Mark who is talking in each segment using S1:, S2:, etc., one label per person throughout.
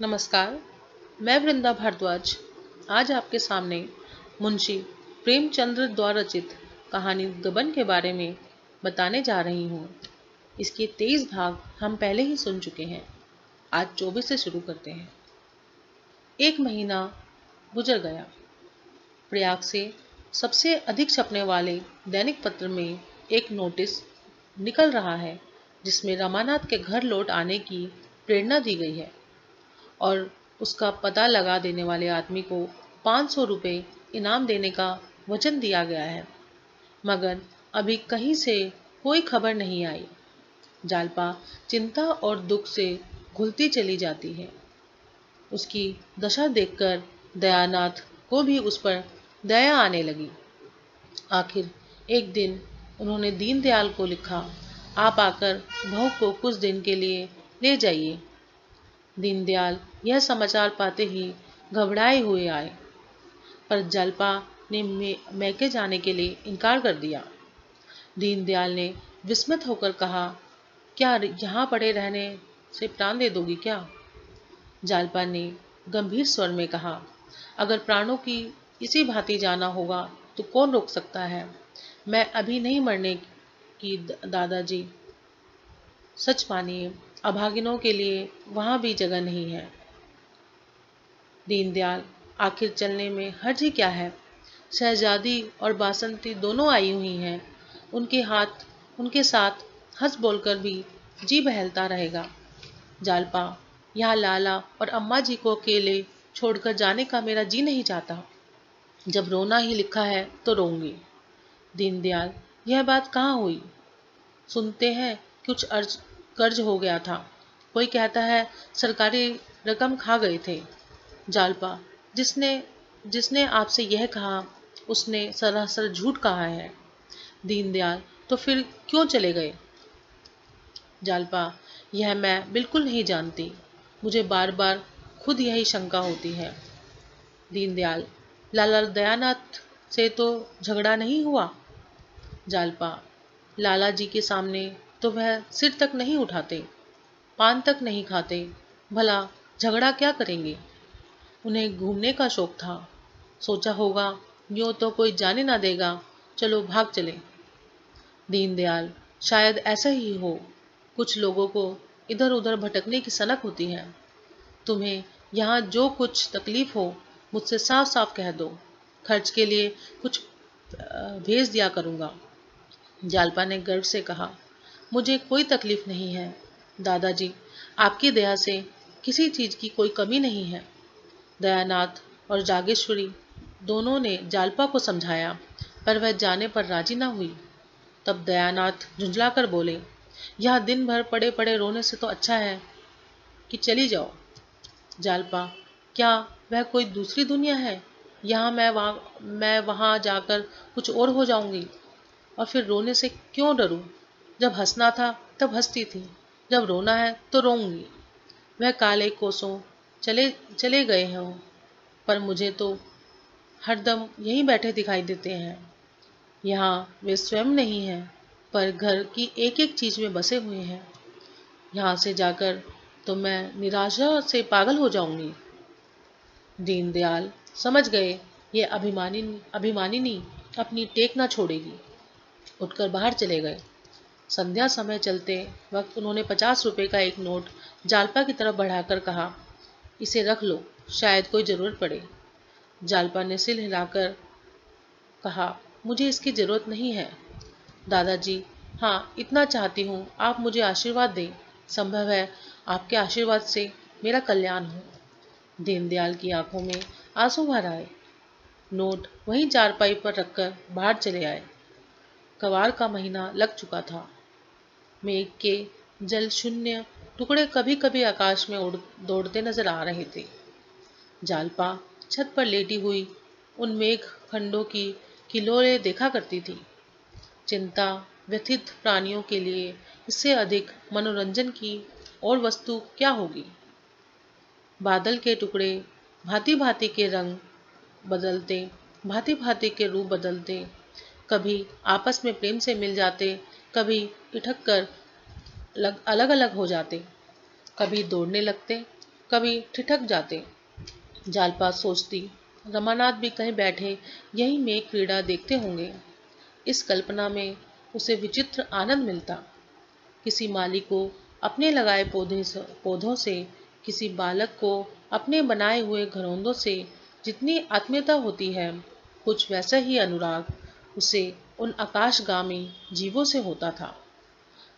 S1: नमस्कार। मैं वृंदा भारद्वाज आज आपके सामने मुंशी प्रेमचंद्र द्वारा रचित कहानी गबन के बारे में बताने जा रही हूँ। इसके 23 भाग हम पहले ही सुन चुके हैं। आज 24 से शुरू करते हैं। एक महीना गुजर गया। प्रयाग से सबसे अधिक छपने वाले दैनिक पत्र में एक नोटिस निकल रहा है जिसमें रमानाथ के घर लौट आने की प्रेरणा दी गई है और उसका पता लगा देने वाले आदमी को 500 रुपये इनाम देने का वचन दिया गया है, मगर अभी कहीं से कोई खबर नहीं आई। जालपा चिंता और दुख से घुलती चली जाती है। उसकी दशा देखकर दयानाथ को भी उस पर दया आने लगी। आखिर एक दिन उन्होंने दीनदयाल को लिखा, आप आकर बहू को कुछ दिन के लिए ले जाइए। दीनदयाल यह समाचार पाते ही घबराए हुए आए, पर जालपा ने मैके जाने के लिए इनकार कर दिया। दीनदयाल ने विस्मित होकर कहा, क्या यहाँ पड़े रहने से प्राण दे दोगी क्या? जालपा ने गंभीर स्वर में कहा, अगर प्राणों की इसी भांति जाना होगा तो कौन रोक सकता है। मैं अभी नहीं मरने की दादाजी। सच मानिए, अभागिनों के लिए वहां भी जगह नहीं है। दीनदयाल, आखिर चलने में हर्ज ही क्या है। शहजादी और बासंती दोनों आई हुई हैं। उनके साथ हंस बोलकर भी जी बहलता रहेगा। जालपा, यहाँ लाला और अम्मा जी को अकेले छोड़कर जाने का मेरा जी नहीं चाहता। जब रोना ही लिखा है तो रोऊंगी। दीनदयाल, यह बात कहाँ हुई? सुनते हैं कुछ कर्ज हो गया था। कोई कहता है सरकारी रकम खा गए थे। जालपा, जिसने जिसने आपसे यह कहा उसने सरासर झूठ कहा है। दीनदयाल, तो फिर क्यों चले गए? जालपा, यह मैं बिल्कुल नहीं जानती। मुझे बार बार खुद यही शंका होती है। दीनदयाल, लाला दयानाथ से तो झगड़ा नहीं हुआ? जालपा, लाला जी के सामने तो वह सिर तक नहीं उठाते, पान तक नहीं खाते, भला झगड़ा क्या करेंगे? उन्हें घूमने का शौक था। सोचा होगा यूं तो कोई जाने ना देगा, चलो भाग चले। दीनदयाल, शायद ऐसा ही हो। कुछ लोगों को इधर उधर भटकने की सनक होती है। तुम्हें यहाँ जो कुछ तकलीफ हो मुझसे साफ साफ कह दो। खर्च के लिए कुछ भेज दिया करूँगा। जालपा ने गर्व से कहा, मुझे कोई तकलीफ नहीं है दादाजी। आपकी दया से किसी चीज की कोई कमी नहीं है। दयानाथ और जागेश्वरी दोनों ने जालपा को समझाया, पर वह जाने पर राजी न हुई। तब दयानाथ झुंझला कर बोले, यह दिन भर पड़े पड़े रोने से तो अच्छा है कि चली जाओ। जालपा, क्या वह कोई दूसरी दुनिया है? यहाँ मैं वहाँ जाकर कुछ और हो जाऊंगी। और फिर रोने से क्यों डरूं? जब हंसना था तब हंसती थी, जब रोना है तो रोऊंगी। वह काले कोसों चले चले गए हों, पर मुझे तो हरदम यहीं बैठे दिखाई देते हैं। यहाँ वे स्वयं नहीं हैं, पर घर की एक एक चीज में बसे हुए हैं। यहाँ से जाकर तो मैं निराशा से पागल हो जाऊंगी। दीनदयाल समझ गए ये अभिमानिनी अपनी टेक ना छोड़ेगी। उठकर बाहर चले गए। संध्या समय चलते वक्त उन्होंने 50 रुपए का एक नोट जालपा की तरफ बढ़ाकर कहा, इसे रख लो, शायद कोई जरूरत पड़े। जालपा ने सिर हिलाकर कहा, मुझे इसकी जरूरत नहीं है दादाजी। हाँ, इतना चाहती हूँ आप मुझे आशीर्वाद दें। संभव है आपके आशीर्वाद से मेरा कल्याण हो। दीनदयाल की आंखों में आंसू भर आए। नोट वहीं चारपाई पर रखकर बाहर चले आए। कवार का महीना लग चुका था। मेघ के जल शून्य टुकड़े कभी कभी आकाश में दौड़ते नजर आ रहे थे। जालपा छत पर लेटी हुई उन मेघ खंडों की किलोरें देखा करती थी। चिंता व्यथित प्राणियों के लिए इससे अधिक मनोरंजन की और वस्तु क्या होगी। बादल के टुकड़े भांति भांति के रंग बदलते, भांति भांति के रूप बदलते, कभी आपस में प्रेम से मिल जाते, कभी इठक कर अलग अलग हो जाते, कभी दौड़ने लगते, कभी ठिठक जाते। जालपा सोचती, रमानाथ भी कहीं बैठे यही मेघ क्रीड़ा देखते होंगे। इस कल्पना में उसे विचित्र आनंद मिलता। किसी माली को अपने लगाए पौधों से, किसी बालक को अपने बनाए हुए घरौंदों से जितनी आत्मीयता होती है, कुछ वैसा ही अनुराग उसे उन आकाशगामी जीवों से होता था।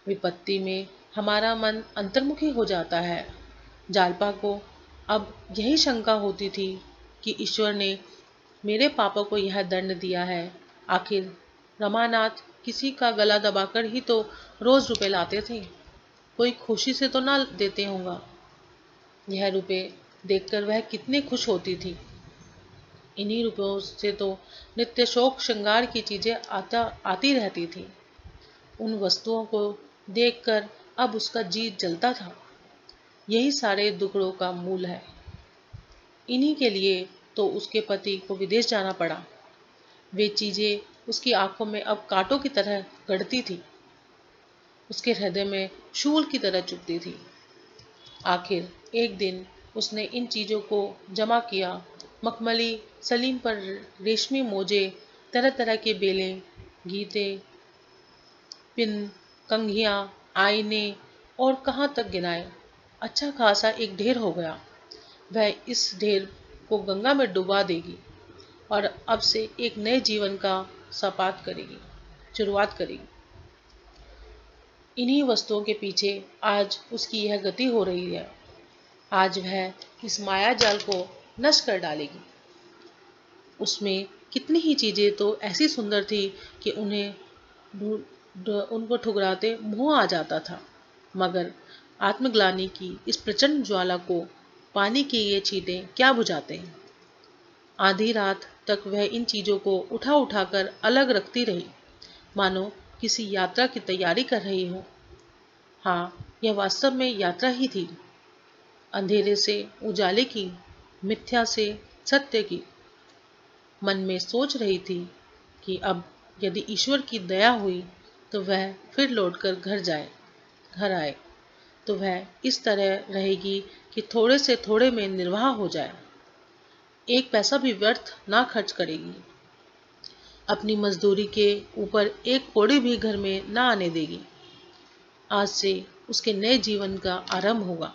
S1: विपत्ति में हमारा मन अंतर्मुखी हो जाता है। जालपा को अब यही शंका होती थी कि ईश्वर ने मेरे पापों को यह दंड दिया है। आखिर रमानाथ किसी का गला दबाकर ही तो रोज रुपए लाते थे, कोई खुशी से तो ना देते होगा। यह रुपए देखकर वह कितनी खुश होती थी। इन्हीं रुपयों से तो नित्य शौक श्रृंगार की चीजें आती रहती थी। उन वस्तुओं को देखकर अब उसका जी जलता था। यही सारे दुखड़ों का मूल है। इन्हीं के लिए तो उसके पति को विदेश जाना पड़ा। वे चीजें उसकी आंखों में अब कांटों की तरह गड़ती थी, उसके हृदय में शूल की तरह चुभती थी। आखिर एक दिन उसने इन चीजों को जमा किया। मखमली सलीम पर रेशमी मोजे, तरह तरह के बेले, गीते, पिन, कंघियां, आईने और कहाँ तक गिनाए। अच्छा खासा एक ढेर हो गया। वह इस ढेर को गंगा में डुबा देगी और अब से एक नए जीवन का शुरुआत करेगी। इन्हीं वस्तुओं के पीछे आज उसकी यह गति हो रही है। आज वह इस माया जाल को नष्ट कर डालेगी। उसमें कितनी ही चीजें तो ऐसी सुंदर थी कि उनको ठुकराते मोह आ जाता था। मगर आत्मग्लानि की इस प्रचंड ज्वाला को पानी के ये छींटे क्या बुझाते हैं। आधी रात तक वह इन चीजों को उठा उठाकर अलग रखती रही, मानो किसी यात्रा की तैयारी कर रही हो। हाँ, यह वास्तव में यात्रा ही थी। अंधेरे से उजाले की, मिथ्या से सत्य की। मन में सोच रही थी कि अब यदि ईश्वर की दया हुई तो वह फिर लौटकर घर आए तो वह इस तरह रहेगी कि थोड़े से थोड़े में निर्वाह हो जाए। एक पैसा भी व्यर्थ ना खर्च करेगी। अपनी मजदूरी के ऊपर एक कौड़ी भी घर में ना आने देगी। आज से उसके नए जीवन का आरंभ होगा।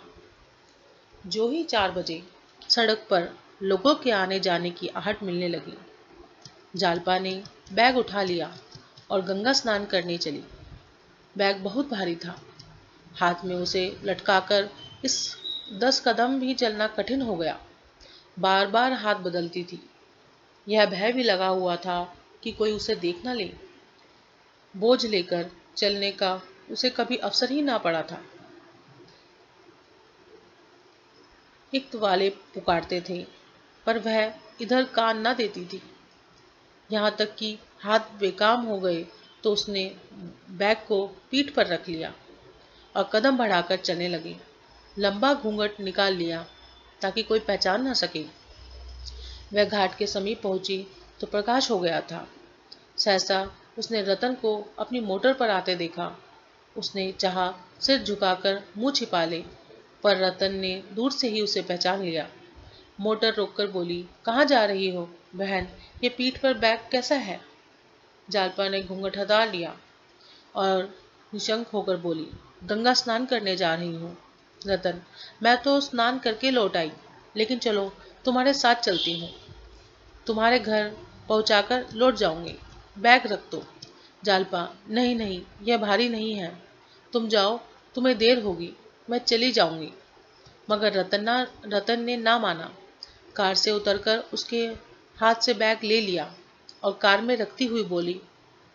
S1: जो ही 4 बजे सड़क पर लोगों के आने जाने की आहट मिलने लगी। जालपा ने बैग उठा लिया और गंगा स्नान करने चली। बैग बहुत भारी था। हाथ में उसे लटकाकर इस 10 कदम भी चलना कठिन हो गया। बार बार हाथ बदलती थी। यह भय भी लगा हुआ था कि कोई उसे देख न ले। बोझ लेकर चलने का उसे कभी अवसर ही ना पड़ा था। इक्त वाले पुकारते थे पर वह इधर कान न देती थी। यहाँ तक कि हाथ बेकाम हो गए तो उसने बैग को पीठ पर रख लिया और कदम बढ़ाकर चलने लगी। लंबा घूंघट निकाल लिया ताकि कोई पहचान न सके। वह घाट के समीप पहुंची तो प्रकाश हो गया था। सहसा उसने रतन को अपनी मोटर पर आते देखा। उसने चाहा सिर झुकाकर मुंह छिपा ले, पर रतन ने दूर से ही उसे पहचान लिया। मोटर रोककर बोली, कहाँ जा रही हो बहन, ये पीठ पर बैग कैसा है? जालपा ने घूंघट हटा लिया और निशंक होकर बोली, गंगा स्नान करने जा रही हूँ। रतन, मैं तो स्नान करके लौट आई, लेकिन चलो तुम्हारे साथ चलती हूँ। तुम्हारे घर पहुँचाकर लौट जाऊंगी। बैग रख दो। जालपा, नहीं नहीं, यह भारी नहीं है। तुम जाओ, तुम्हें देर होगी, मैं चली जाऊंगी। मगर रतन ने ना माना। कार से उतरकर उसके हाथ से बैग ले लिया और कार में रखती हुई बोली,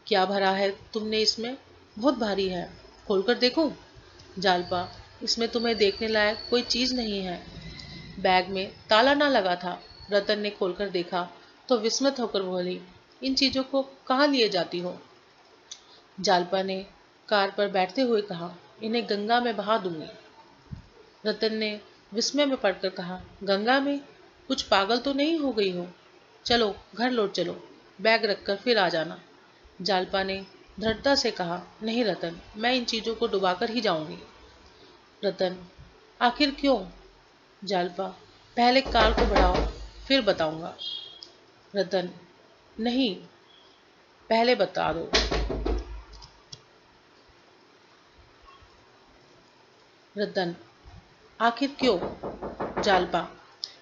S1: क्या भरा है तुमने इसमें? बहुत भारी है, खोलकर देखूं? जालपा, इसमें तुम्हें देखने लायक कोई चीज नहीं है। बैग में ताला ना लगा था। रतन ने खोलकर देखा तो विस्मित होकर बोली, इन चीजों को कहाँ लिए जाती हो? जालपा ने कार पर बैठते हुए कहा, इन्हें गंगा में बहा दूंगी। रतन ने विस्मय में पड़कर कहा, गंगा में? कुछ पागल तो नहीं हो गई हो? चलो घर लौट चलो, बैग रखकर फिर आ जाना। जालपा ने दृढ़ता से कहा, नहीं रतन, मैं इन चीजों को डुबाकर ही जाऊंगी। रतन, आखिर क्यों? जालपा, पहले कार को बढ़ाओ फिर बताऊंगा। रतन, नहीं, पहले बता दो। रतन, आखिर क्यों? जालपा,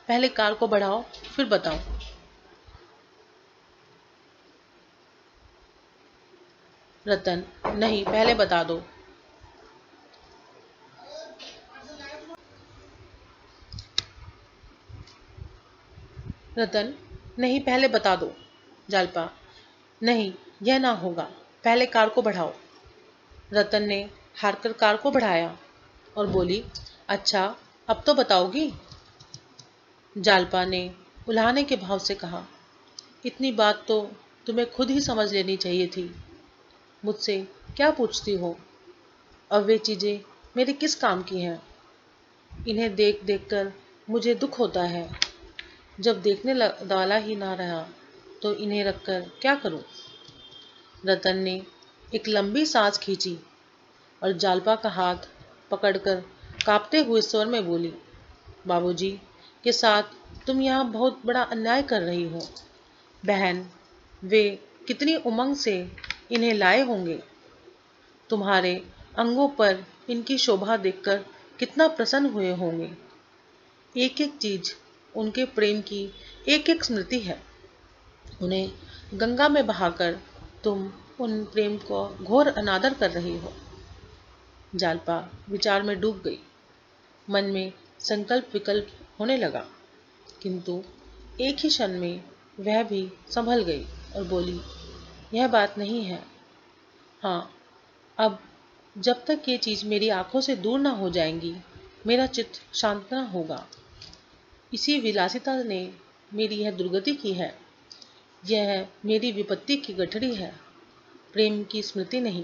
S1: पहले कार को बढ़ाओ फिर बताओ। रतन, नहीं, पहले बता दो। रतन, नहीं, पहले बता दो। जालपा, नहीं, यह ना होगा, पहले कार को बढ़ाओ। रतन ने हारकर कार को बढ़ाया और बोली, अच्छा, अब तो बताओगी? जालपा ने उल्हाने के भाव से कहा, इतनी बात तो तुम्हें खुद ही समझ लेनी चाहिए थी। मुझसे क्या पूछती हो? अब वे चीजें मेरे किस काम की हैं? इन्हें देख देख कर मुझे दुख होता है। जब देखने वाला ही ना रहा तो इन्हें रखकर क्या करूं? रतन ने एक लंबी सांस खींची और जालपा का हाथ पकड़कर कांपते हुए स्वर में बोली, बाबूजी के साथ तुम यहाँ बहुत बड़ा अन्याय कर रही हो। बहन, वे कितनी उमंग से इन्हें लाए होंगे। तुम्हारे अंगों पर इनकी शोभा देखकर कितना प्रसन्न हुए होंगे। एक एक चीज उनके प्रेम की एक एक स्मृति है। उन्हें गंगा में बहाकर तुम उन प्रेम को घोर अनादर कर रही हो। जालपा विचार में डूब गई। मन में संकल्प विकल्प होने लगा, किंतु एक ही क्षण में वह भी संभल गई और बोली, यह बात नहीं है। हाँ, अब जब तक ये चीज मेरी आंखों से दूर ना हो जाएंगी, मेरा चित्त शांत न होगा। इसी विलासिता ने मेरी यह दुर्गति की है। यह मेरी विपत्ति की गठरी है, प्रेम की स्मृति नहीं।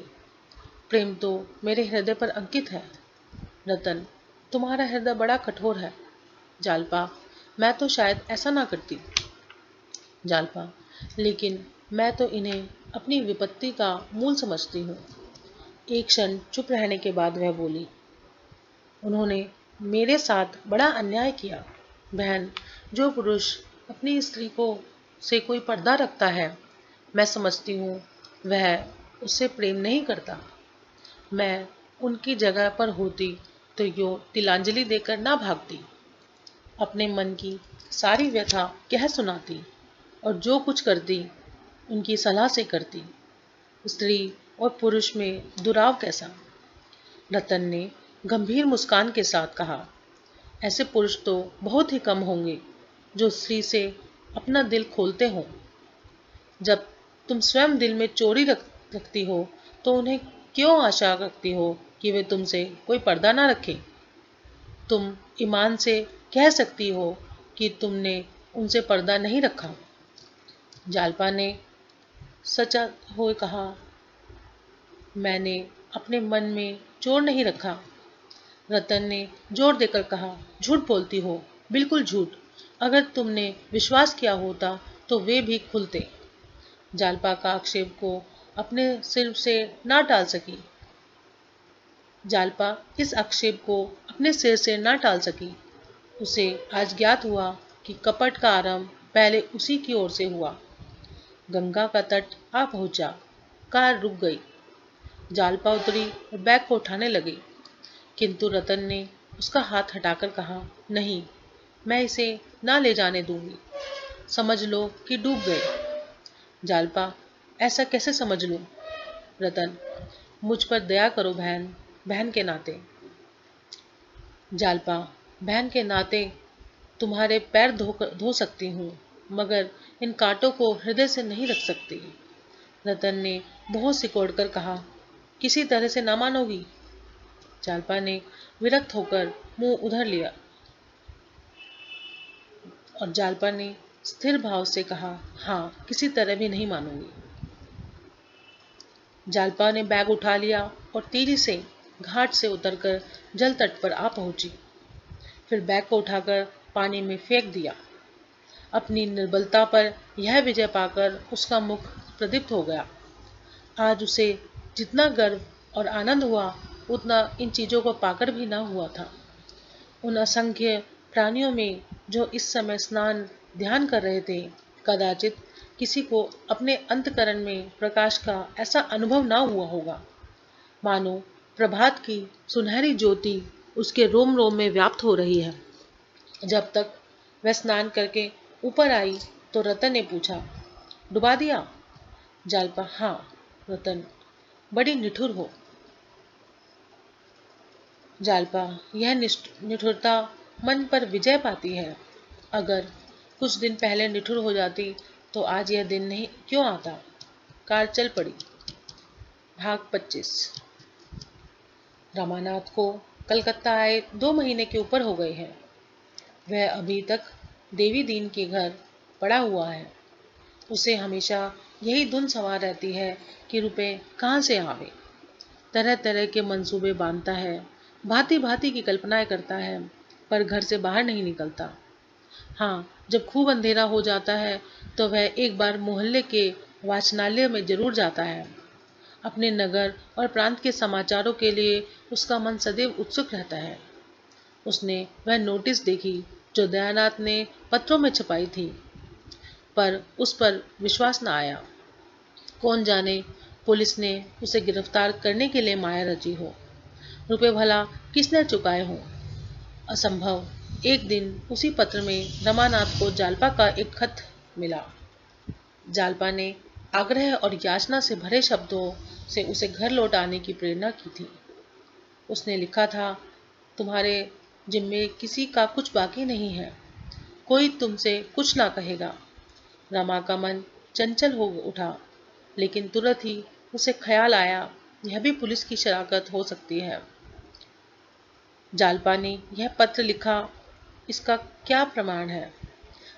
S1: प्रेम तो मेरे हृदय पर अंकित है। रतन, तुम्हारा हृदय बड़ा कठोर है। जालपा, मैं तो शायद ऐसा ना करती। जालपा, लेकिन मैं तो इन्हें अपनी विपत्ति का मूल समझती हूँ। एक क्षण चुप रहने के बाद वह बोली, उन्होंने मेरे साथ बड़ा अन्याय किया। बहन, जो पुरुष अपनी स्त्री को से कोई पर्दा रखता है, मैं समझती हूँ वह उससे प्रेम नहीं करता। मैं उनकी जगह पर होती तो यो तिलांजलि देकर ना भागती, अपने मन की सारी व्यथा कह सुनाती और जो कुछ करती उनकी सलाह से करती। स्त्री और पुरुष में दुराव कैसा? रतन ने गंभीर मुस्कान के साथ कहा, ऐसे पुरुष तो बहुत ही कम होंगे जो स्त्री से अपना दिल खोलते हों। जब तुम स्वयं दिल में चोरी रखती हो तो उन्हें क्यों आशा रखती हो कि वे तुमसे कोई पर्दा ना रखे? तुम ईमान से कह सकती हो कि तुमने उनसे पर्दा नहीं रखा। जालपा ने सचा हुए कहा, मैंने अपने मन में चोर नहीं रखा। रतन ने जोर देकर कहा, झूठ बोलती हो, बिल्कुल झूठ। अगर तुमने विश्वास किया होता तो वे भी खुलते। जालपा का आक्षेप को अपने सिर से ना टाल सकी। जालपा इस आक्षेप को अपने सिर से ना टाल सकी। उसे आज ज्ञात हुआ कि कपट का आरंभ पहले उसी की ओर से हुआ। गंगा का तट आ पहुंचा। कार रुक गई। जालपा उतरी और बैग को उठाने लगी, किंतु रतन ने उसका हाथ हटाकर कहा, नहीं, मैं इसे ना ले जाने दूंगी। समझ लो कि डूब गए। जालपा, ऐसा कैसे समझ लूं? रतन, मुझ पर दया करो बहन, बहन के नाते। जालपा, बहन के नाते तुम्हारे पैर धो सकती हूँ, मगर इन कांटों को हृदय से नहीं रख सकती। रतन ने बहुत सिकोड़कर कहा, किसी तरह से ना मानोगी? जालपा ने विरक्त होकर मुंह उधर लिया और जालपा ने स्थिर भाव से कहा, हाँ, किसी तरह भी नहीं मानूंगी। जालपा ने बैग उठा लिया और तेजी से घाट से उतरकर जल तट पर आ पहुंची। फिर बैग को उठाकर पानी में फेंक दिया। अपनी निर्बलता पर यह विजय पाकर उसका मुख प्रदीप्त हो गया। आज उसे जितना गर्व और आनंद हुआ उतना इन चीजों को पाकर भी न हुआ था। उन असंख्य प्राणियों में जो इस समय स्नान ध्यान कर रहे थे, कदाचित किसी को अपने अंतःकरण में प्रकाश का ऐसा अनुभव ना हुआ होगा, मानो प्रभात की सुनहरी ज्योति उसके रोम रोम में व्याप्त हो रही है। जब तक वह स्नान करके ऊपर आई तो रतन ने पूछा, डुबा दिया? जालपा, हाँ। रतन, बड़ी निठुर हो। जालपा, यह निठुरता मन पर विजय पाती है। अगर कुछ दिन पहले निठुर हो जाती तो आज यह दिन नहीं क्यों आता। कार चल पड़ी। भाग 25। रमानाथ को कलकत्ता आए 2 महीने के ऊपर हो गए हैं। वह अभी तक देवी दीन के घर पड़ा हुआ है। उसे हमेशा यही धुन सवार रहती है कि रुपए कहाँ से आवे। तरह तरह के मंसूबे बांधता है, भांति भांति की कल्पनाएं करता है, पर घर से बाहर नहीं निकलता। हाँ, जब खूब अंधेरा हो जाता है तो वह एक बार मोहल्ले के वाचनालय में जरूर जाता है। अपने नगर और प्रांत के समाचारों के लिए उसका मन सदैव उत्सुक रहता है। उसने वह नोटिस देखी जो दयानाथ ने पत्रों में छपाई थी, पर उस पर विश्वास न आया। कौन जाने पुलिस ने उसे गिरफ्तार करने के लिए माया रची हो। रुपए भला किसने चुकाए हों। असंभव। एक दिन उसी पत्र में रमानाथ को जालपा का एक खत मिला। जालपा ने आग्रह और याचना से भरे शब्दों से उसे घर लौट आने की प्रेरणा की थी। उसने लिखा था, तुम्हारे जिम्मे किसी का कुछ बाकी नहीं है, कोई तुमसे कुछ ना कहेगा। रमा का मन चंचल हो उठा, लेकिन तुरंत ही उसे ख्याल आया, यह भी पुलिस की शरारत हो सकती है। जालपा ने यह पत्र लिखा, इसका क्या प्रमाण है?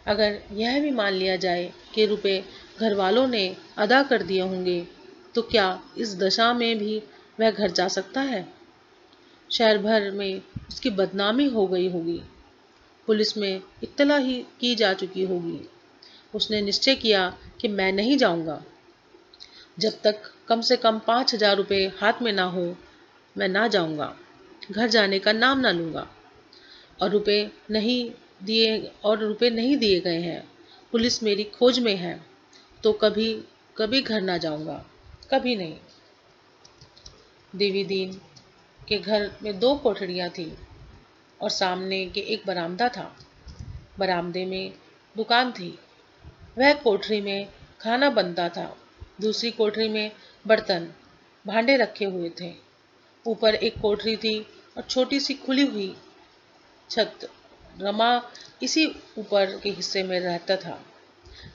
S1: अगर यह भी मान लिया जाए कि रुपए घर वालों ने अदा कर दिए होंगे, तो क्या इस दशा में भी वह घर जा सकता है? शहर भर में उसकी बदनामी हो गई होगी, पुलिस में इत्तला ही की जा चुकी होगी। उसने निश्चय किया कि मैं नहीं जाऊंगा। जब तक कम से कम 5,000 रुपये हाथ में ना हो, मैं ना जाऊंगा। घर जाने का नाम ना लूंगा। और रुपए नहीं दिए गए हैं, पुलिस मेरी खोज में है, तो कभी कभी घर ना जाऊंगा, कभी नहीं। देवी दीन के घर में 2 कोठरियां थी और सामने के एक बरामदा था। बरामदे में दुकान थी। वह कोठरी में खाना बनता था। दूसरी कोठरी में बर्तन भांडे रखे हुए थे। ऊपर एक कोठरी थी और छोटी सी खुली हुई छत। रमा इसी ऊपर के हिस्से में रहता था।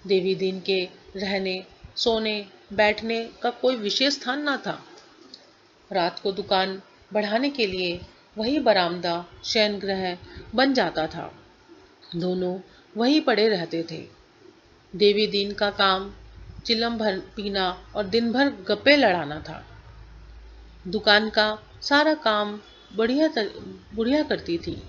S1: देवी दीन के रहने, सोने, बैठने का कोई विशेष स्थान न था। रात को दुकान बढ़ाने के लिए वही बरामदा शयन गृह बन जाता था। दोनों वहीं पड़े रहते थे। देवी दीन का काम चिलम भर पीना और दिन भर गप्पे लड़ाना था। दुकान का सारा काम बुढ़िया करती थी।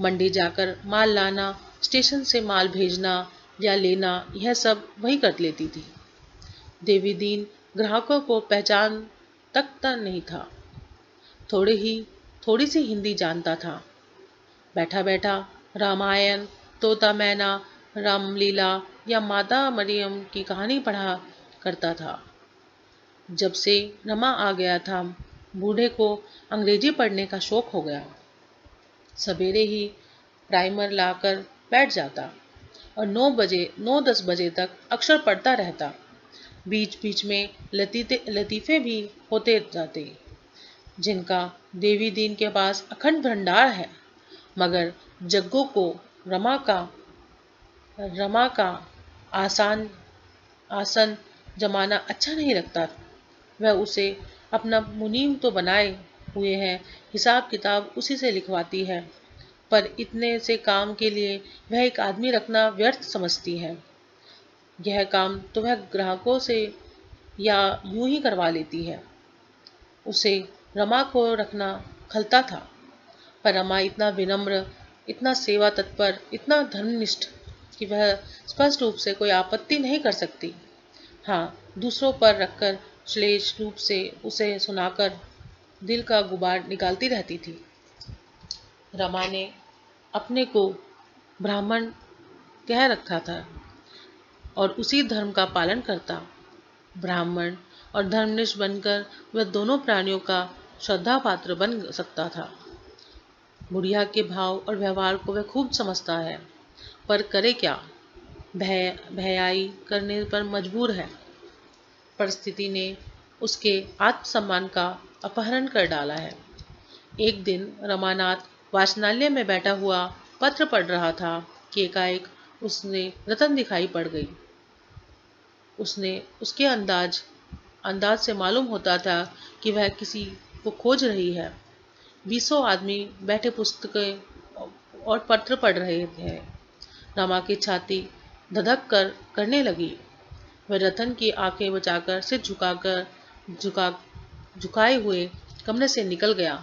S1: मंडी जाकर माल लाना, स्टेशन से माल भेजना या लेना, यह सब वही कर लेती थी। देवी दीन ग्राहकों को पहचान तक नहीं था। थोड़ी सी हिंदी जानता था। बैठा बैठा रामायण, तोता मैना, रामलीला या माता मरियम की कहानी पढ़ा करता था। जब से रमा आ गया था, बूढ़े को अंग्रेजी पढ़ने का शौक हो गया। सवेरे ही प्राइमर लाकर बैठ जाता और 9-10 बजे तक अक्षर पढ़ता रहता। बीच बीच में लतीफ़े भी होते जाते, जिनका देवी दीन के पास अखंड भंडार है। मगर जग्गू को रमा का आसन जमाना अच्छा नहीं लगता। वह उसे अपना मुनीम तो बनाए हुए है, हिसाब किताब उसी से लिखवाती है, पर इतने से काम के लिए वह एक आदमी रखना व्यर्थ समझती है। यह काम तो वह ग्राहकों से या यूं ही करवा लेती है। उसे रमा को रखना खलता था, पर रमा इतना विनम्र, इतना सेवा तत्पर, इतना धर्मनिष्ठ कि वह स्पष्ट रूप से कोई आपत्ति नहीं कर सकती। हाँ, दूसरों पर रखकर श्लेष रूप से उसे सुनाकर दिल का गुबार निकालती रहती थी। रमा ने अपने को ब्राह्मण कह रखा था और उसी धर्म का पालन करता। ब्राह्मण और धर्मनिष्ठ बनकर वह दोनों प्राणियों का श्रद्धा पात्र बन सकता था। बुढ़िया के भाव और व्यवहार को वह खूब समझता है, पर करे क्या, भयाई करने पर मजबूर है। परिस्थिति ने उसके आत्मसम्मान का अपहरण कर डाला है। एक दिन रमानाथ वाचनालय में बैठा हुआ पत्र पढ़ रहा था कि एकाएक उसने रतन दिखाई पड़ गई। उसके अंदाज से मालूम होता था कि वह किसी को खोज रही है। 20 आदमी बैठे पुस्तकें और पत्र पढ़ रहे थे। रमा की छाती धधक कर करने लगी। वह रतन की आंखें बचाकर सिर झुकाए हुए कमरे से निकल गया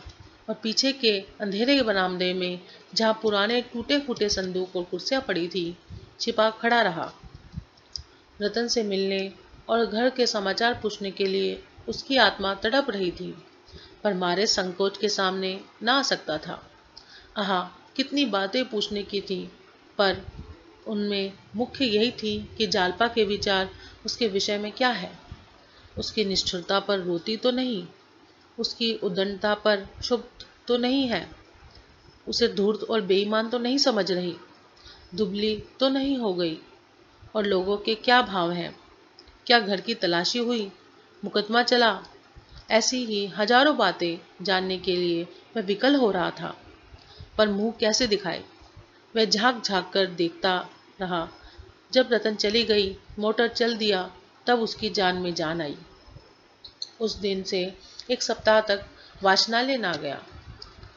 S1: और पीछे के अंधेरे बरामदे में, जहां पुराने टूटे फूटे संदूक और कुर्सियां पड़ी थी, छिपा खड़ा रहा। रतन से मिलने और घर के समाचार पूछने के लिए उसकी आत्मा तड़प रही थी, पर मारे संकोच के सामने ना आ सकता था। आहा, कितनी बातें पूछने की थी, पर उनमें मुख्य यही थी कि जालपा के विचार उसके विषय में क्या है। उसकी निष्ठुरता पर रोती तो नहीं, उसकी उद्दंडता पर क्षुब्ध तो नहीं है, उसे धूर्त और बेईमान तो नहीं समझ रही, दुबली तो नहीं हो गई। और लोगों के क्या भाव हैं, क्या घर की तलाशी हुई, मुकदमा चला, ऐसी ही हजारों बातें जानने के लिए वह विकल हो रहा था। पर मुंह कैसे दिखाए। वह झांक झांक कर देखता रहा। जब रतन चली गई, मोटर चल दिया, तब उसकी जान में जान आई। उस दिन से 1 सप्ताह तक वाचनालय ना गया,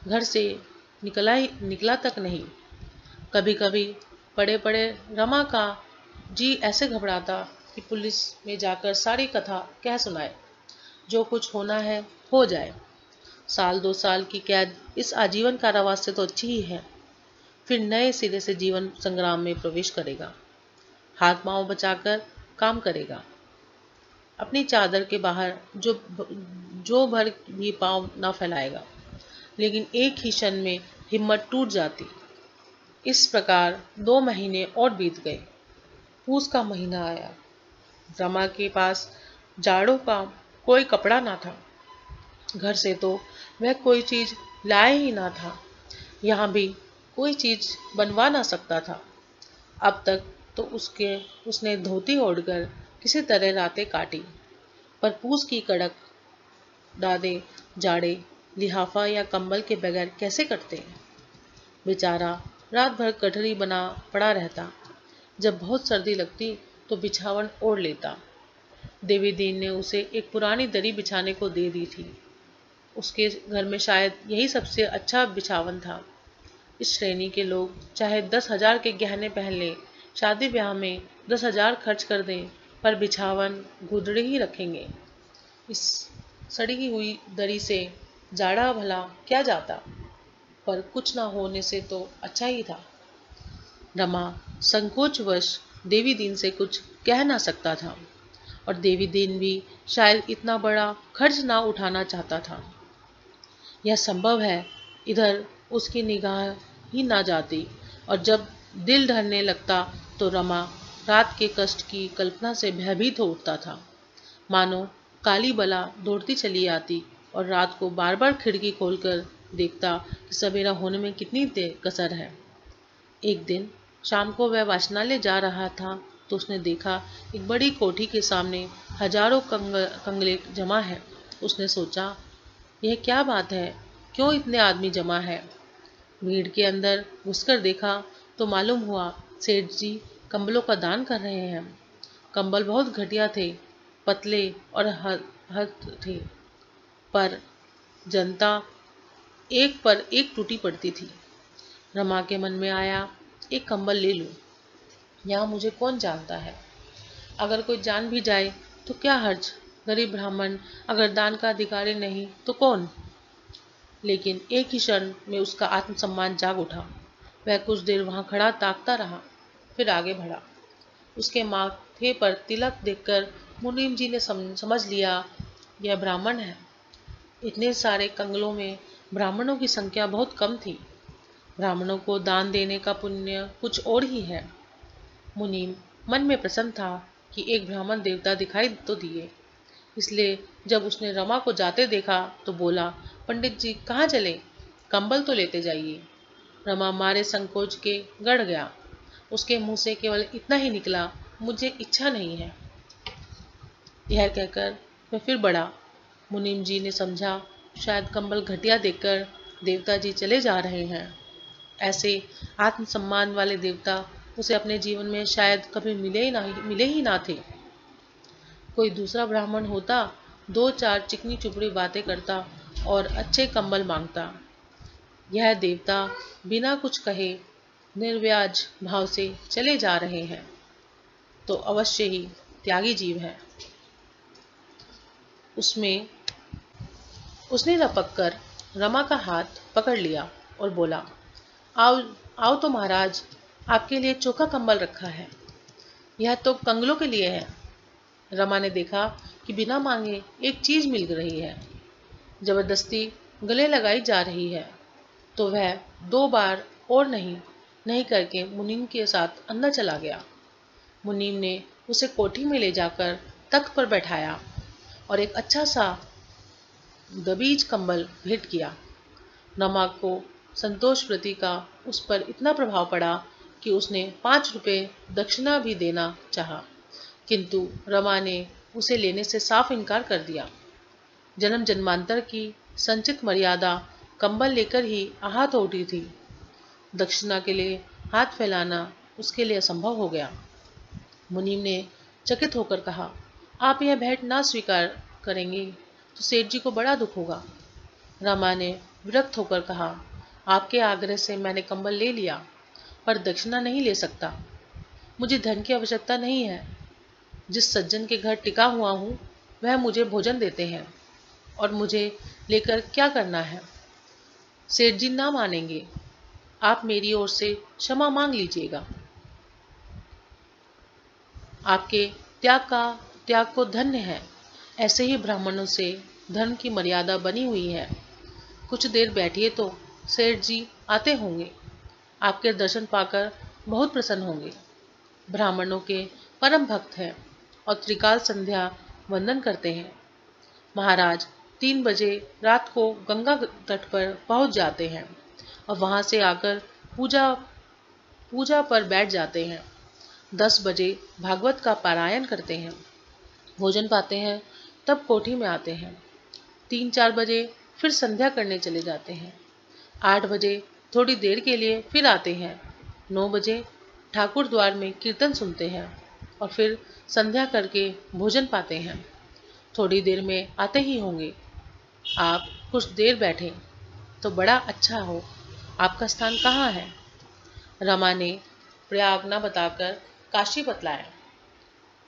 S1: घर से निकला तक नहीं। कभी कभी पड़े पड़े रमा का जी ऐसे घबराता कि पुलिस में जाकर सारी कथा कह सुनाए, जो कुछ होना है हो जाए। 1-2 साल की कैद इस आजीवन कारावास से तो अच्छी ही है। फिर नए सिरे से जीवन संग्राम में प्रवेश करेगा, हाथ पांव बचाकर काम करेगा। अपनी चादर के बाहर जो भर भी पांव न फैलाएगा। लेकिन एक ही क्षण में हिम्मत टूट जाती। इस प्रकार 2 महीने और बीत गए। पूस का महीना आया। रमा के पास जाड़ों का कोई कपड़ा ना था। घर से तो वह कोई चीज लाए ही ना था। यहाँ भी कोई चीज बनवा ना सकता था। अब तक तो उसने धोती ओढ़कर किसी तरह रातें काटी, पर पूस की कड़क दादे जाड़े लिहाफा या कंबल के बगैर कैसे कटते। बेचारा रात भर गठरी बना पड़ा रहता। जब बहुत सर्दी लगती तो बिछावन ओढ़ लेता। देवी दीन ने उसे एक पुरानी दरी बिछाने को दे दी थी। उसके घर में शायद यही सबसे अच्छा बिछावन था। इस श्रेणी के लोग चाहे 10,000 के गहने पहन लें, शादी ब्याह में 10,000 खर्च कर दें, पर बिछावन गुदड़ी ही रखेंगे। इस सड़ी हुई दरी से जाड़ा भला क्या जाता, पर कुछ ना होने से तो अच्छा ही था। रमा संकोचवश देवी दीन से कुछ कह ना सकता था, और देवी दीन भी शायद इतना बड़ा खर्च ना उठाना चाहता था। यह संभव है, इधर उसकी निगाह ही ना जाती, और जब दिल ढलने लगता तो रमा रात के कष्ट की कल्पना से भयभीत हो उठता था। मानो काली बला दौड़ती चली आती और रात को बार बार खिड़की खोलकर देखता कि सवेरा होने में कितनी देर कसर है। एक दिन शाम को वह वाचनालय जा रहा था तो उसने देखा एक बड़ी कोठी के सामने हजारों कंगले जमा है। उसने सोचा, यह क्या बात है, क्यों इतने आदमी जमा है। भीड़ के अंदर घुसकर देखा तो मालूम हुआ सेठ जी कंबलों का दान कर रहे हैं। कंबल बहुत घटिया थे, पतले और हद थे, पर जनता एक पर एक टूटी पड़ती थी। रमा के मन में आया, एक कंबल ले लूं। यहाँ मुझे कौन जानता है, अगर कोई जान भी जाए तो क्या हर्ज, गरीब ब्राह्मण अगर दान का अधिकारी नहीं तो कौन। लेकिन एक ही क्षण में उसका आत्मसम्मान जाग उठा। वह कुछ देर वहां खड़ा ताकता रहा, फिर आगे बढ़ा। उसके माथे पर तिलक देखकर मुनीम जी ने समझ लिया, यह ब्राह्मण है। इतने सारे कंगलों में ब्राह्मणों की संख्या बहुत कम थी। ब्राह्मणों को दान देने का पुण्य कुछ और ही है। मुनीम मन में प्रसन्न था कि एक ब्राह्मण देवता दिखाई तो दिए, इसलिए जब उसने रमा को जाते देखा तो बोला, पंडित जी कहाँ चले, कंबल तो लेते जाइए। रमा मारे संकोच के गड़ गया। उसके मुंह से केवल इतना ही निकला, मुझे इच्छा नहीं है। यह कहकर वह फिर बढ़ा। मुनीम जी ने समझा शायद कंबल घटिया देखकर देवता जी चले जा रहे हैं। ऐसे आत्मसम्मान वाले देवता उसे अपने जीवन में शायद कभी मिले ही ना थे। कोई दूसरा ब्राह्मण होता, दो चार चिकनी चुपड़ी बातें करता और अच्छे कंबल मांगता। यह देवता बिना कुछ कहे निर्व्याज भाव से चले जा रहे हैं तो अवश्य ही त्यागी जीव है। उसने लपक कर रमा का हाथ पकड़ लिया और बोला, आओ आओ तो महाराज, आपके लिए चोखा कंबल रखा है। यह तो कंगलों के लिए है। रमा ने देखा कि बिना मांगे एक चीज मिल रही है, जबरदस्ती गले लगाई जा रही है, तो वह दो बार और नहीं करके मुनीम के साथ अंदर चला गया। मुनीम ने उसे कोठी में ले जाकर तख्त पर बैठाया और एक अच्छा सा गबीज कंबल भेंट किया। रमा को संतोष प्रति का उस पर इतना प्रभाव पड़ा कि उसने 5 रुपए दक्षिणा भी देना चाहा, किंतु रमा ने उसे लेने से साफ इनकार कर दिया। जन्म जन्मांतर की संचित मर्यादा कंबल लेकर ही आहत हो उठी थी। दक्षिणा के लिए हाथ फैलाना उसके लिए असंभव हो गया। मुनीम ने चकित होकर कहा, आप यह भेंट ना स्वीकार करेंगे तो सेठ जी को बड़ा दुख होगा। रमा ने विरक्त होकर कहा, आपके आग्रह से मैंने कंबल ले लिया, पर दक्षिणा नहीं ले सकता। मुझे धन की आवश्यकता नहीं है। जिस सज्जन के घर टिका हुआ हूँ वह मुझे भोजन देते हैं और मुझे लेकर क्या करना है। सेठ जी ना मानेंगे, आप मेरी ओर से क्षमा मांग लीजिएगा। आपके त्याग को धन्य है। ऐसे ही ब्राह्मणों से धर्म की मर्यादा बनी हुई है। कुछ देर बैठिए तो सेठ जी आते होंगे, आपके दर्शन पाकर बहुत प्रसन्न होंगे। ब्राह्मणों के परम भक्त हैं और त्रिकाल संध्या वंदन करते हैं। महाराज 3 बजे रात को गंगा तट पर पहुंच जाते हैं और वहां से आकर पूजा पर बैठ जाते हैं। 10 बजे भागवत का पारायण करते हैं, भोजन पाते हैं, तब कोठी में आते हैं। 3-4 बजे फिर संध्या करने चले जाते हैं। 8 बजे थोड़ी देर के लिए फिर आते हैं। 9 बजे ठाकुर द्वार में कीर्तन सुनते हैं और फिर संध्या करके भोजन पाते हैं। थोड़ी देर में आते ही होंगे। आप कुछ देर बैठे तो बड़ा अच्छा हो। आपका स्थान कहाँ है? रमा ने प्रयाग न बताकर काशी बतलाया।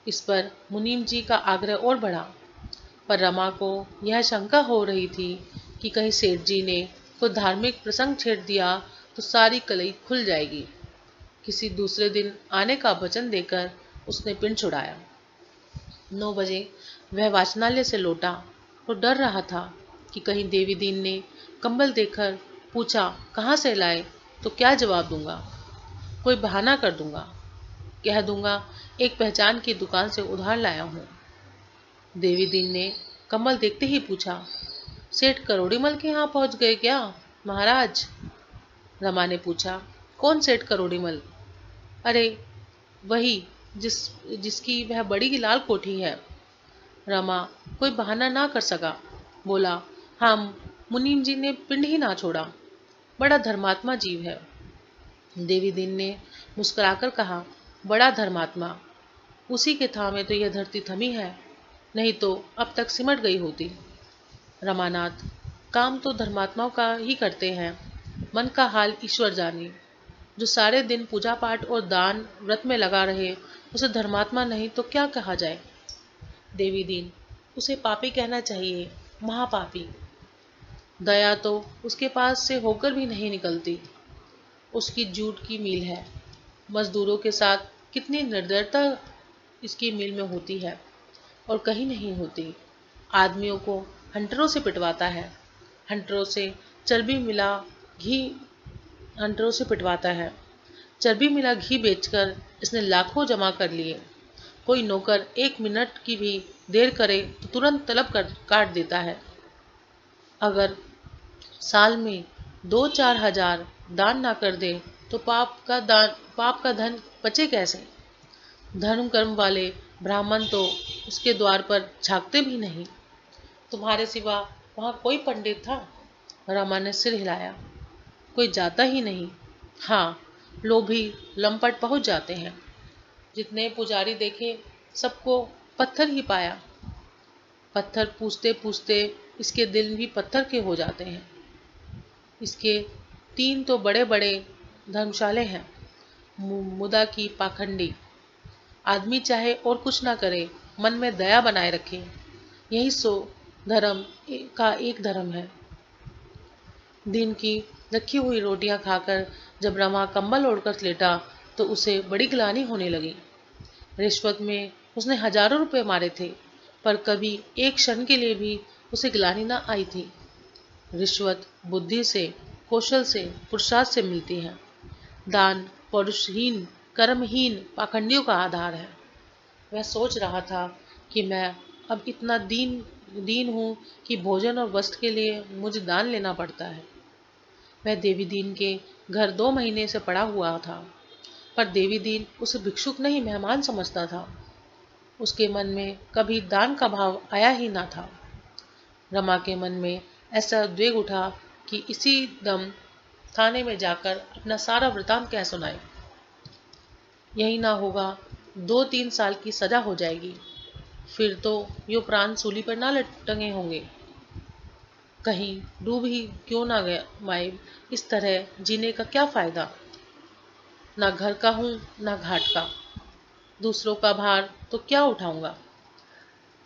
S1: इस पर मुनीम जी का आग्रह और बढ़ा, पर रमा को यह शंका हो रही थी कि कहीं सेठ जी ने कोई धार्मिक प्रसंग छेड़ दिया तो सारी कलई खुल जाएगी। किसी दूसरे दिन आने का वचन देकर उसने पिंड छुड़ाया। 9 बजे वह वाचनालय से लौटा तो डर रहा था कि कहीं देवी दीन ने कंबल देखकर पूछा कहाँ से लाए तो क्या जवाब दूंगा। कोई बहाना कर दूंगा, कह दूंगा एक पहचान की दुकान से उधार लाया हूँ। देवी दीन ने कंबल देखते ही पूछा, सेठ करोड़ीमल के यहाँ पहुँच गए क्या महाराज? रमा ने पूछा, कौन सेठ करोड़ीमल? अरे वही जिसकी वह बड़ी लाल कोठी है। रमा कोई बहाना ना कर सका, बोला, हाँ मुनीम जी ने पिंड ही ना छोड़ा, बड़ा धर्मात्मा जीव है। देवी दीन ने मुस्कुराकर कहा, बड़ा धर्मात्मा, उसी के थामे तो यह धरती थमी है, नहीं तो अब तक सिमट गई होती। रमानाथ, काम तो धर्मात्माओं का ही करते हैं, मन का हाल ईश्वर जाने। जो सारे दिन पूजा पाठ और दान व्रत में लगा रहे उसे धर्मात्मा नहीं तो क्या कहा जाए। देवी दीन, उसे पापी कहना चाहिए, महापापी। दया तो उसके पास से होकर भी नहीं निकलती। उसकी जूट की मील है। मजदूरों के साथ कितनी निर्दयता इसकी मील में होती है और कहीं नहीं होती। आदमियों को हंटरों से पिटवाता है, हंटरों से चर्बी मिला घी हंटरों से पिटवाता है। चर्बी मिला घी बेचकर इसने लाखों जमा कर लिए। कोई नौकर 1 मिनट की भी देर करे तो तुरंत तलब कर काट देता है। अगर साल में 2-4 हजार दान ना कर दे तो पाप का धन बचे कैसे? धर्म कर्म वाले ब्राह्मण तो उसके द्वार पर झांकते भी नहीं। तुम्हारे सिवा वहां कोई पंडित था? रमा ने सिर हिलाया। कोई जाता ही नहीं। हाँ, लोभी लंपट पहुंच जाते हैं। जितने पुजारी देखे सबको पत्थर ही पाया। पत्थर पूछते पूछते इसके दिल भी पत्थर के हो जाते हैं। इसके 3 तो बड़े बड़े धर्मशाले हैं। मुदा की पाखंडी आदमी चाहे और कुछ ना करे, मन में दया बनाए रखे, यही सो धर्म का एक धर्म है। दिन की रखी हुई रोटियां खाकर जब रमा कंबल ओढ़कर लेटा तो उसे बड़ी ग्लानि होने लगी। रिश्वत में उसने हजारों रुपए मारे थे, पर कभी एक क्षण के लिए भी उसे ग्लानि न आई थी। रिश्वत बुद्धि से, कौशल से, पुरुषार्थ से मिलती है। दान पौरुषहीन, कर्महीन पाखंडियों का आधार है। वह सोच रहा था कि मैं अब इतना दीन हूँ कि भोजन और वस्त्र के लिए मुझे दान लेना पड़ता है। वह देवी दीन के घर 2 महीने से पड़ा हुआ था, पर देवी दीन उसे भिक्षुक नहीं मेहमान समझता था। उसके मन में कभी दान का भाव आया ही ना था। रमा के मन में ऐसा उद्वेग उठा कि इसी दम थाने में जाकर अपना सारा वृतांत कह सुनाए। यही ना होगा 2-3 साल की सजा हो जाएगी। फिर तो यो प्राण सूली पर ना लटके होंगे। कहीं डूब ही क्यों ना गया माए, इस तरह जीने का क्या फायदा? ना घर का हूं ना घाट का, दूसरों का भार तो क्या उठाऊंगा।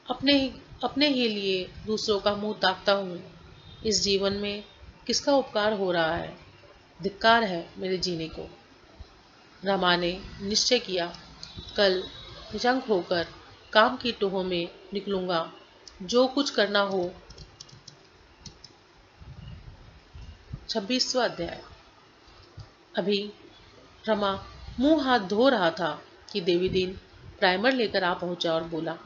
S1: अपने ही लिए दूसरों का मुंह ताकता हूँ। इस जीवन में किसका उपकार हो रहा है? धिक्कार है मेरे जीने को। रमा ने निश्चय किया, कल निशंक होकर काम की टोह में निकलूंगा, जो कुछ करना हो। 26वां अध्याय। अभी रमा मुंह हाथ धो रहा था कि देवी दीन प्राइमर लेकर आ पहुंचा और बोला,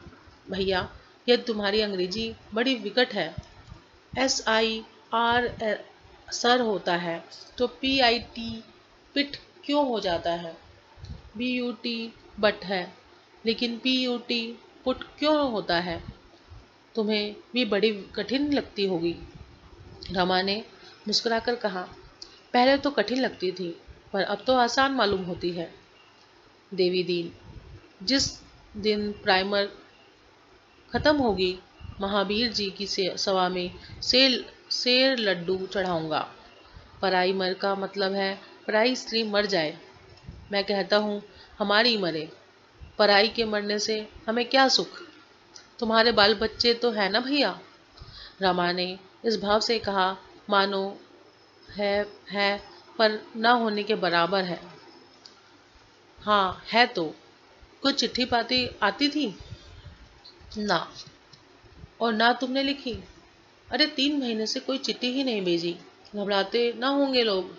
S1: भैया यह तुम्हारी अंग्रेजी बड़ी विकट है। SIR सर होता है तो PIT पिट क्यों हो जाता है? BUT बट है, लेकिन PUT पुट क्यों होता है? तुम्हें भी बड़ी कठिन लगती होगी। रमा ने मुस्कुराकर कहा, पहले तो कठिन लगती थी, पर अब तो आसान मालूम होती है। देवी दीन, जिस दिन प्राइमर खत्म होगी, महावीर जी की सभा में शेर लड्डू चढ़ाऊंगा। पराई मर का मतलब है पराई स्त्री मर जाए। मैं कहता हूँ हमारी मरे, पराई के मरने से हमें क्या सुख? तुम्हारे बाल बच्चे तो है ना भैया? रमा ने इस भाव से कहा मानो है पर ना होने के बराबर है। हाँ है तो। कुछ चिट्ठी पाती आती थी? ना। और ना तुमने लिखी? अरे 3 महीने से कोई चिट्ठी ही नहीं भेजी। घबराते ना होंगे लोग।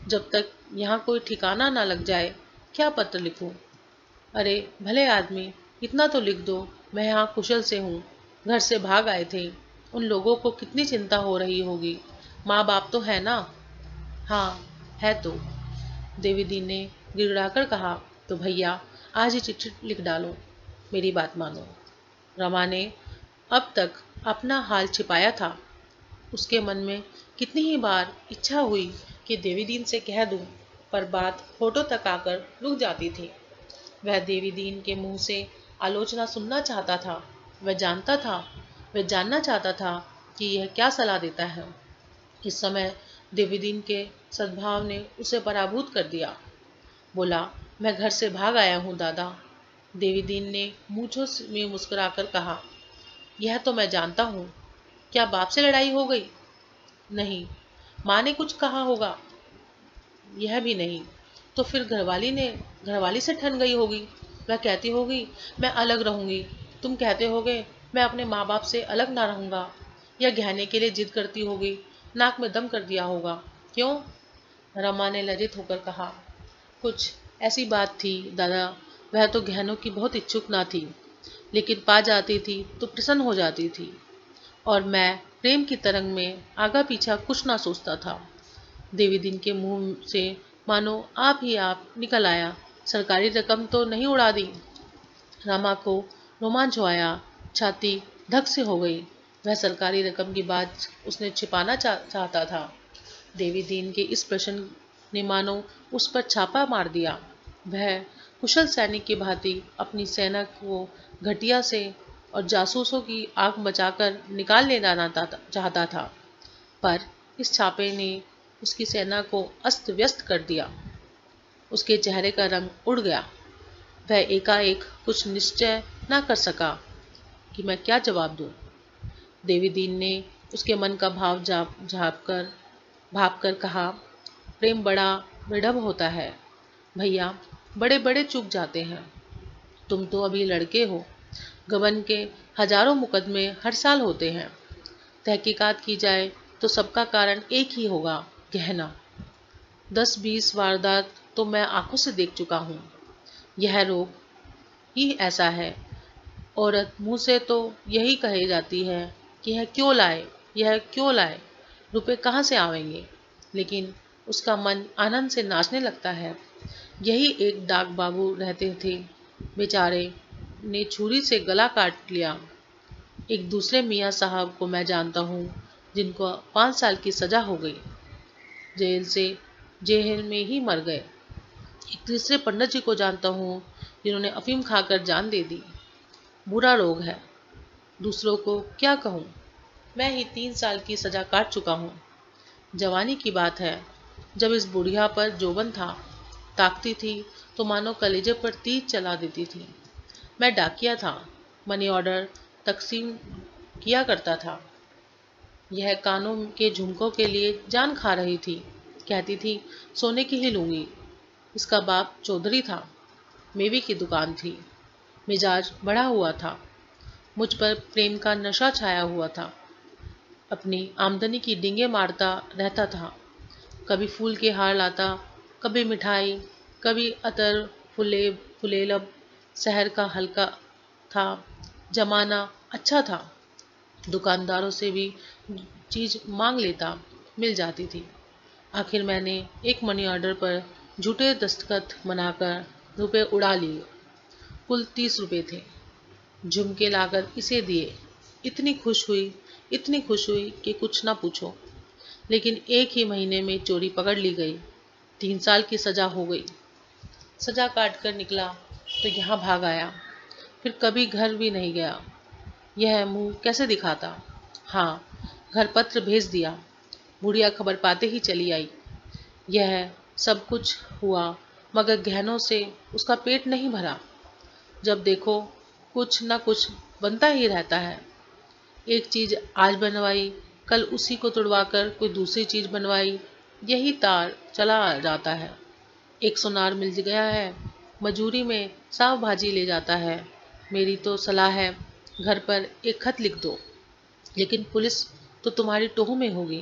S1: जब तक यहाँ कोई ठिकाना ना लग जाए क्या पत्र लिखूं? अरे भले आदमी, इतना तो लिख दो, मैं यहाँ कुशल से हूँ, घर से भाग आए थे। उन लोगों को कितनी चिंता हो रही होगी। माँ बाप तो है ना? हाँ है तो। देवी दीन ने गिड़गिड़ाकर कहा, तो भैया आज ही चिट्ठी लिख डालो, मेरी बात मानो। रमा ने अब तक अपना हाल छिपाया था। उसके मन में कितनी ही बार इच्छा हुई कि देवी दीन से कह दूं, पर बात होठों तक आकर रुक जाती थी। वह देवी दीन के मुंह से आलोचना सुनना चाहता था। वह जानना चाहता था कि यह क्या सलाह देता है। इस समय देवी दीन के सद्भाव ने उसे पराभूत कर दिया। बोला, मैं घर से भाग आया हूँ दादा। देवी दीन ने मूंछों में मुस्कुराकर कहा, यह तो मैं जानता हूँ। क्या बाप से लड़ाई हो गई? नहीं। माँ ने कुछ कहा होगा? यह भी नहीं। तो फिर घरवाली से ठन गई होगी। वह कहती होगी मैं अलग रहूंगी। तुम कहते होगे मैं अपने माँ बाप से अलग ना रहूंगा। या गहने के लिए जिद करती होगी, नाक में दम कर दिया होगा। क्यों? रमा ने लज्जित होकर कहा, कुछ ऐसी बात थी दादा, वह तो गहनों की बहुत इच्छुक ना थी, लेकिन पा जाती थी तो प्रसन्न हो जाती थी, और मैं प्रेम की तरंग में आगा पीछा कुछ ना सोचता था। देवी दिन के मुंह से मानो आप निकल आया, सरकारी रकम तो नहीं उड़ा दी। रमा को रोमांच हो आया, छाती धक से हो गई। वह सरकारी रकम की बात उसने छिपाना चाहता था। देवी दीन के इस प्रश्न ने मानो उस पर छापा मार दिया। वह कुशल सैनिक की भांति अपनी सेना को घटिया से और जासूसों की आंख बचाकर निकाल ले जाना चाहता था, पर इस छापे ने उसकी सेना को अस्त व्यस्त कर दिया। उसके चेहरे का रंग उड़ गया। वह एकाएक कुछ निश्चय न कर सका कि मैं क्या जवाब दूं। देवी दीन ने उसके मन का भाव भाप कर कहा, प्रेम बड़ा विडम्ब होता है भैया, बड़े बड़े चूक जाते हैं। तुम तो अभी लड़के हो। गबन के हजारों मुकदमे हर साल होते हैं। तहकीकात की जाए तो सबका कारण एक ही होगा, गहना। 10-20 वारदात तो मैं आंखों से देख चुका हूँ। यह रोग ही ऐसा है। औरत मुंह से तो यही कही जाती है कि यह क्यों लाए, रुपए कहाँ से आवेंगे, लेकिन उसका मन आनंद से नाचने लगता है। यही एक डाक बाबू रहते थे, बेचारे ने छुरी से गला काट लिया। एक दूसरे मियाँ साहब को मैं जानता हूँ, जिनको 5 साल की सजा हो गई, जेल में ही मर गए। एक तीसरे पंडित जी को जानता हूँ, जिन्होंने अफीम खाकर जान दे दी। बुरा रोग है, दूसरों को क्या कहूँ। मैं ही 3 साल की सजा काट चुका हूँ। जवानी की बात है, जब इस बुढ़िया पर जोबन था, ताकती थी तो मानो कलेजे पर तीर चला देती थी। मैं डाकिया था, मनी ऑर्डर तकसीम किया करता था। यह कानों के झुमकों के लिए जान खा रही थी, कहती थी सोने की ही लूंगी। इसका बाप चौधरी था, मेवी की दुकान थी। मिजाज बढ़ा हुआ था, मुझ पर प्रेम का नशा छाया हुआ था। अपनी आमदनी की डींगे मारता रहता था। कभी फूल के हार लाता, कभी मिठाई, कभी अतर फुलेलब। शहर का हल्का था, जमाना अच्छा था, दुकानदारों से भी चीज मांग लेता, मिल जाती थी। आखिर मैंने एक मनी ऑर्डर पर झूठे दस्तखत बनाकर रुपए उड़ा लिए। कुल 30 रुपए थे। झुमके लाकर इसे दिए। इतनी खुश हुई कि कुछ ना पूछो। लेकिन एक ही महीने में चोरी पकड़ ली गई। 3 साल की सजा हो गई। सजा काट कर निकला तो यहाँ भाग आया, फिर कभी घर भी नहीं गया। यह मुंह कैसे दिखाता। हाँ, घर पत्र भेज दिया। बुढ़िया खबर पाते ही चली आई। यह सब कुछ हुआ, मगर गहनों से उसका पेट नहीं भरा। जब देखो कुछ न कुछ बनता ही रहता है। एक चीज आज बनवाई, कल उसी को तुड़वाकर कोई दूसरी चीज बनवाई, यही तार चला जाता है। एक सुनार मिल गया है, मजूरी में साव भाजी ले जाता है। मेरी तो सलाह है, घर पर एक खत लिख दो, लेकिन पुलिस तो तुम्हारी टोह में होगी।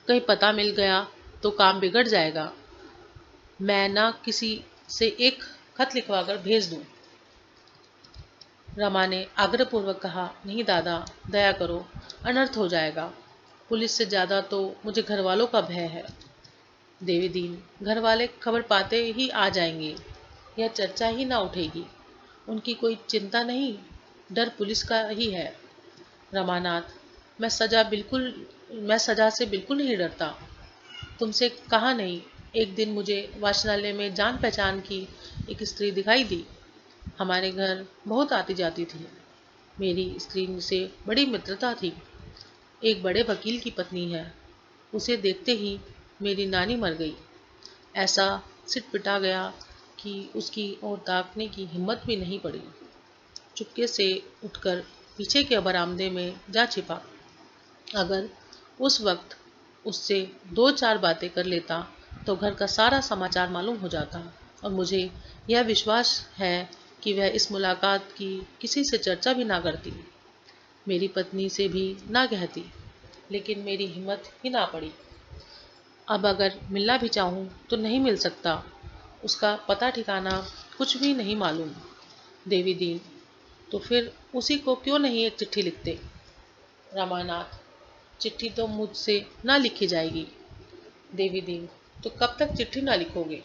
S1: कहीं पता मिल गया तो काम बिगड़ जाएगा। मैं ना किसी से एक खत लिखवा कर भेज दूं। रमा ने आग्रहपूर्वक कहा, नहीं दादा, दया करो, अनर्थ हो जाएगा। पुलिस से ज्यादा तो मुझे घर वालों का भय है। देवी दीन, घर वाले खबर पाते ही आ जाएंगे, यह चर्चा ही ना उठेगी। उनकी कोई चिंता नहीं, डर पुलिस का ही है। रमानाथ, मैं सजा से बिल्कुल नहीं डरता। तुमसे कहा नहीं, एक दिन मुझे वाचनालय में जान पहचान की एक स्त्री दिखाई दी। हमारे घर बहुत आती जाती थी। मेरी स्त्री से बड़ी मित्रता थी। एक बड़े वकील की पत्नी है। उसे देखते ही मेरी नानी मर गई। ऐसा सिट पिटा गया कि उसकी ओर ताकने की हिम्मत भी नहीं पड़ी। चुपके से उठकर पीछे के बरामदे में जा छिपा। अगर उस वक्त उससे 2-4 बातें कर लेता तो घर का सारा समाचार मालूम हो जाता, और मुझे यह विश्वास है कि वह इस मुलाकात की किसी से चर्चा भी ना करती, मेरी पत्नी से भी ना कहती, लेकिन मेरी हिम्मत ही ना पड़ी। अब अगर मिलना भी चाहूँ तो नहीं मिल सकता। उसका पता ठिकाना कुछ भी नहीं मालूम। देवी दीन, तो फिर उसी को क्यों नहीं एक चिट्ठी लिखते? रमानाथ, चिट्ठी तो मुझसे ना लिखी जाएगी। देवी दीन, तो कब तक चिट्ठी ना लिखोगे?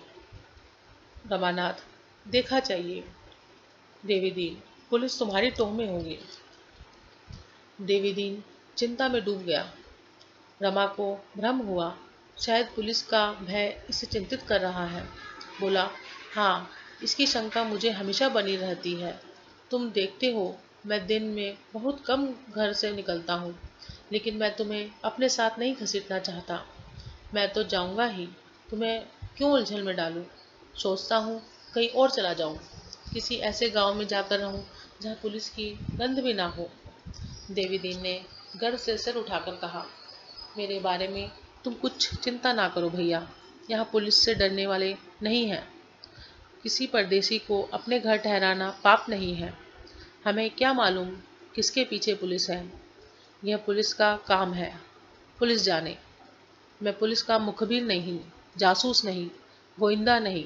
S1: रमानाथ, देखा चाहिए। देवी दीन, पुलिस तुम्हारी टोह में होगी। देवी दीन चिंता में डूब गया। रमा को भ्रम हुआ, शायद पुलिस का भय इसे चिंतित कर रहा है। बोला, हाँ, इसकी शंका मुझे हमेशा बनी रहती है। तुम देखते हो मैं दिन में बहुत कम घर से निकलता हूँ, लेकिन मैं तुम्हें अपने साथ नहीं घसीटना चाहता। मैं तो जाऊंगा ही, तुम्हें क्यों उलझन में डालूं? सोचता हूँ कहीं और चला जाऊं, किसी ऐसे गांव में जाकर रहूं जहाँ पुलिस की गंध भी ना हो। देवी दीन ने गर्व से सिर उठाकर कहा, मेरे बारे में तुम कुछ चिंता ना करो भैया, यहाँ पुलिस से डरने वाले नहीं हैं। किसी परदेसी को अपने घर ठहराना पाप नहीं है। हमें क्या मालूम किसके पीछे पुलिस है। यह पुलिस का काम है, पुलिस जाने। मैं पुलिस का मुखबिर नहीं, जासूस नहीं, गोइंदा नहीं।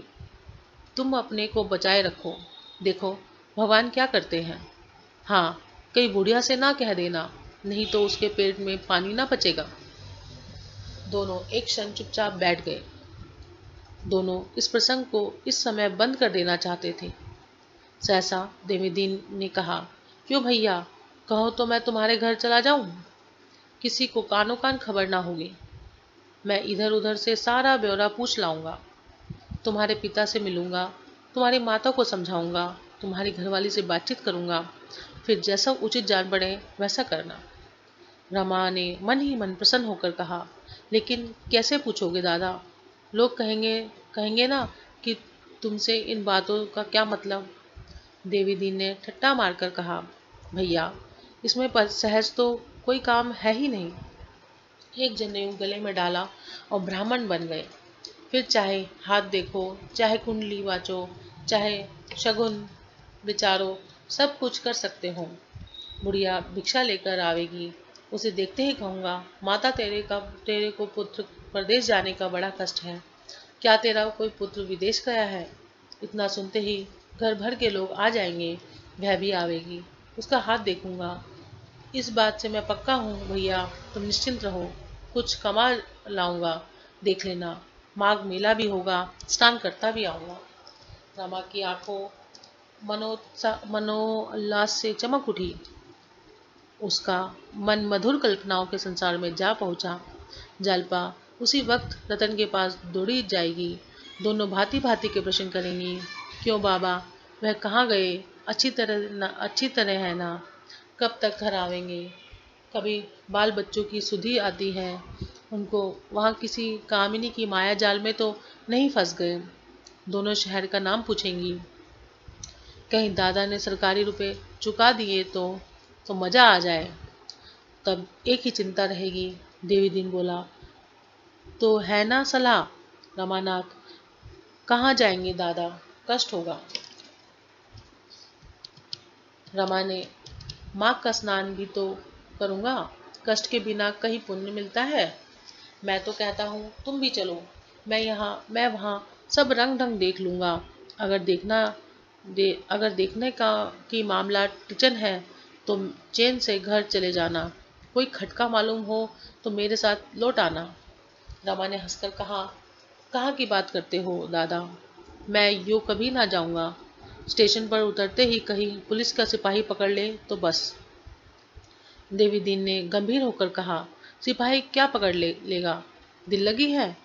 S1: तुम अपने को बचाए रखो। देखो भगवान क्या करते हैं। हाँ, कहीं बुढ़िया से ना कह देना, नहीं तो उसके पेट में पानी ना पचेगा। दोनों एक क्षण चुपचाप बैठ गए। दोनों इस प्रसंग को इस समय बंद कर देना चाहते थे। सहसा देवीदीन ने कहा, क्यों भैया, कहो तो मैं तुम्हारे घर चला जाऊं? किसी को कानो कान खबर ना होगी। मैं इधर उधर से सारा ब्यौरा पूछ लाऊंगा। तुम्हारे पिता से मिलूंगा, तुम्हारी माता को समझाऊंगा, तुम्हारी घरवाली से बातचीत करूंगा, फिर जैसा उचित जान पड़े वैसा करना। रमा ने मन ही मन प्रसन्न होकर कहा, लेकिन कैसे पूछोगे दादा? लोग कहेंगे कहेंगे ना कि तुमसे इन बातों का क्या मतलब। देवी दीन ने ठट्ठा मारकर कहा, भैया, इसमें पर सहज तो कोई काम है ही नहीं। एक जनेऊ गले में डाला और ब्राह्मण बन गए। फिर चाहे हाथ देखो, चाहे कुंडली वाचो, चाहे शगुन विचारो, सब कुछ कर सकते हो। बुढ़िया भिक्षा लेकर आवेगी, उसे देखते ही कहूँगा, माता तेरे को पुत्र परदेश जाने का बड़ा कष्ट है। क्या तेरा कोई पुत्र विदेश गया है? इतना सुनते ही घर भर के लोग आ जाएंगे। वह भी आवेगी, उसका हाथ देखूंगा। इस बात से मैं पक्का हूँ भैया, तुम निश्चिंत रहो। कुछ कमा लाऊंगा, देख लेना। माघ मेला भी होगा, स्नान करता भी आऊंगा। रमा की आंखों मनोल्लास से चमक उठी। उसका मन मधुर कल्पनाओं के संसार में जा पहुंचा। जालपा उसी वक्त रतन के पास दौड़ी जाएगी। दोनों भांति भांति के प्रश्न करेंगी। क्यों बाबा, वह कहाँ गए? अच्छी तरह है ना? कब तक घर आवेंगे? कभी बाल बच्चों की सुधि आती है उनको, वहाँ किसी कामिनी की माया जाल में तो नहीं फंस गए? दोनों शहर का नाम पूछेंगी। कहीं दादा ने सरकारी रुपए चुका दिए तो मजा आ जाए। तब एक ही चिंता रहेगी। देवी दिन बोला, तो है ना सलाह? रमानाथ, कहाँ जाएंगे दादा, कष्ट होगा। रमा ने, माघ का स्नान भी तो करूँगा, कष्ट के बिना कहीं पुण्य मिलता है। मैं तो कहता हूँ तुम भी चलो, मैं वहाँ सब रंग ढंग देख लूँगा। अगर देखने का की मामला टिचन है तो चैन से घर चले जाना। कोई खटका मालूम हो तो मेरे साथ लौट आना। रमा ने हंसकर कहा, कहाँ की बात करते हो दादा, मैं यूँ कभी ना जाऊँगा। स्टेशन पर उतरते ही कहीं पुलिस का सिपाही पकड़ ले तो बस। देवी दीन ने गंभीर होकर कहा, सिपाही क्या लेगा? दिल लगी है?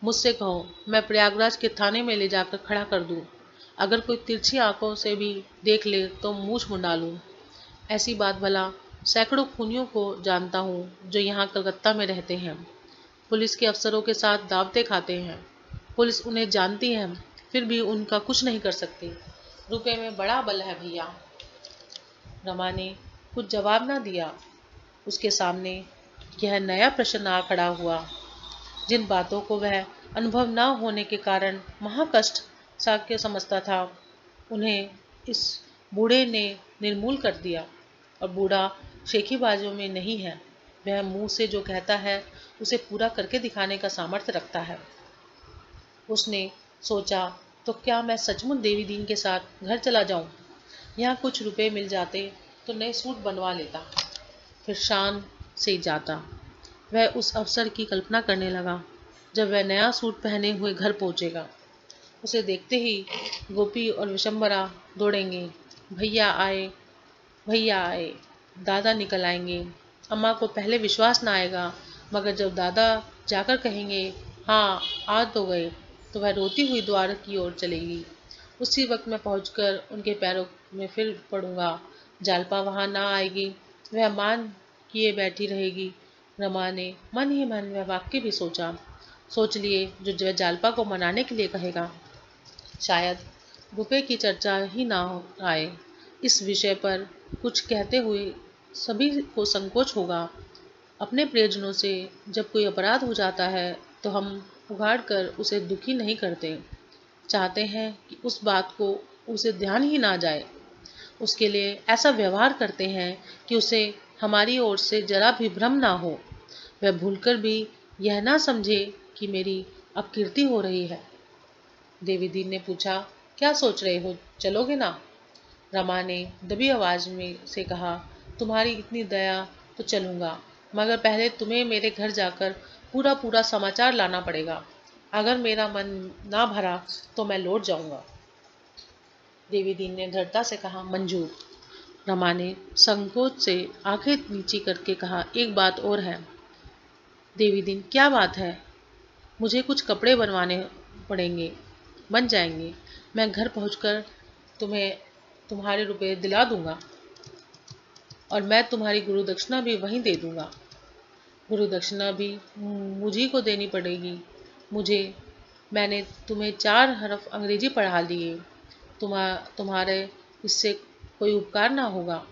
S1: मुझसे कहो, मैं प्रयागराज के थाने में ले जाकर खड़ा कर दूं। अगर कोई तिरछी आंखों से भी देख ले तो मूछ मुंडा लूं। ऐसी बात भला सैकड़ों खूनियों को जानता हूँ जो यहाँ कलकत्ता में रहते हैं। पुलिस के अफसरों के साथ दावतें खाते हैं। पुलिस उन्हें जानती है, फिर भी उनका कुछ नहीं कर सकती। रुपए में बड़ा बल है भैया। रमा ने कुछ जवाब ना दिया। उसके सामने यह नया प्रश्न आ खड़ा हुआ, जिन बातों को वह अनुभव न होने के कारण महाकष्ट साक्य समझता था, उन्हें इस बूढ़े ने निर्मूल कर दिया। और बूढ़ा शेखीबाजों में नहीं है। वह मुंह से जो कहता है उसे पूरा करके दिखाने का सामर्थ्य रखता है। उसने सोचा, तो क्या मैं सचमुच देवी दीन के साथ घर चला जाऊं? यहाँ कुछ रुपए मिल जाते तो नए सूट बनवा लेता, फिर शान से जाता। वह उस अवसर की कल्पना करने लगा जब वह नया सूट पहने हुए घर पहुंचेगा। उसे देखते ही गोपी और विशंबरा दौड़ेंगे। भैया आए, भैया आए। दादा निकल आएंगे। अम्मा को पहले विश्वास ना आएगा, मगर जब दादा जाकर कहेंगे हाँ आ तो गए, तो वह रोती हुई द्वार की ओर चलेगी। उसी वक्त मैं पहुंचकर उनके पैरों में फिर पड़ूंगा। जालपा वहां ना आएगी, वह मान किए बैठी रहेगी। रमा ने मन ही मन वह वाक्य भी सोचा। सोच लिए जो जालपा को मनाने के लिए कहेगा। शायद रुपए की चर्चा ही ना आए। इस विषय पर कुछ कहते हुए सभी को संकोच होगा। अपने प्रियजनों से जब कोई अपराध हो जाता है तो हम उघाड़ कर उसे दुखी नहीं करते, चाहते हैं कि उस बात को उसे ध्यान ही ना जाए। उसके लिए ऐसा व्यवहार करते हैं कि उसे हमारी ओर से जरा भी भ्रम ना हो, वह भूलकर भी यह ना समझे कि मेरी अपकीर्ति हो रही है। देवी दीन ने पूछा, क्या सोच रहे हो, चलोगे ना? रमा ने दबी आवाज में से कहा, तुम्हारी इतनी दया तो चलूंगा, मगर पहले तुम्हें मेरे घर जाकर पूरा पूरा समाचार लाना पड़ेगा। अगर मेरा मन ना भरा तो मैं लौट जाऊंगा। देवी दीन ने दृढ़ता से कहा, मंजूर। रमा ने संकोच से आंखें नीची करके कहा, एक बात और है। देवी दीन, क्या बात है? मुझे कुछ कपड़े बनवाने पड़ेंगे, बन जाएंगे। मैं घर पहुंचकर तुम्हें तुम्हारे रुपए दिला दूंगा और मैं तुम्हारी गुरु दक्षिणा भी वहीं दे दूंगा। गुरु दक्षिणा भी मुझी को देनी पड़ेगी मुझे। मैंने तुम्हें 4 हरफ अंग्रेजी पढ़ा दिए। तुम्हारे इससे कोई उपकार ना होगा।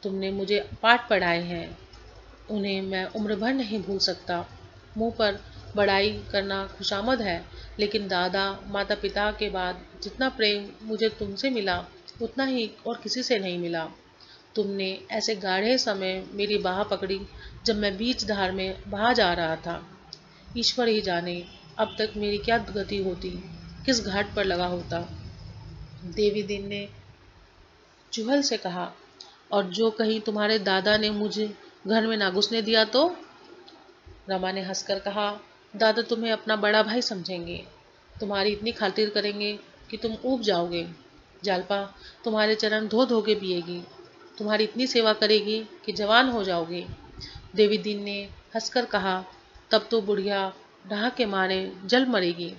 S1: तुमने मुझे पाठ पढ़ाए हैं, उन्हें मैं उम्र भर नहीं भूल सकता। मुंह पर बड़ाई करना खुशामद है, लेकिन दादा माता पिता के बाद जितना प्रेम मुझे तुमसे मिला उतना ही और किसी से नहीं मिला। तुमने ऐसे गाढ़े समय मेरी बाह पकड़ी जब मैं बीच धार में बहा जा रहा था। ईश्वर ही जाने अब तक मेरी क्या गति होती, किस घाट पर लगा होता। देवी दीन ने चुहल से कहा, और जो कहीं तुम्हारे दादा ने मुझे घर में ना घुसने दिया तो? रमा ने हंसकर कहा, दादा तुम्हें अपना बड़ा भाई समझेंगे, तुम्हारी इतनी खातिर करेंगे कि तुम ऊब जाओगे। जालपा तुम्हारे चरण धो धो के पिएगी, तुम्हारी इतनी सेवा करेगी कि जवान हो जाओगे। देवी दीन ने हंसकर कहा, तब तो बुढ़िया ढहा के मारे जल मरेगी।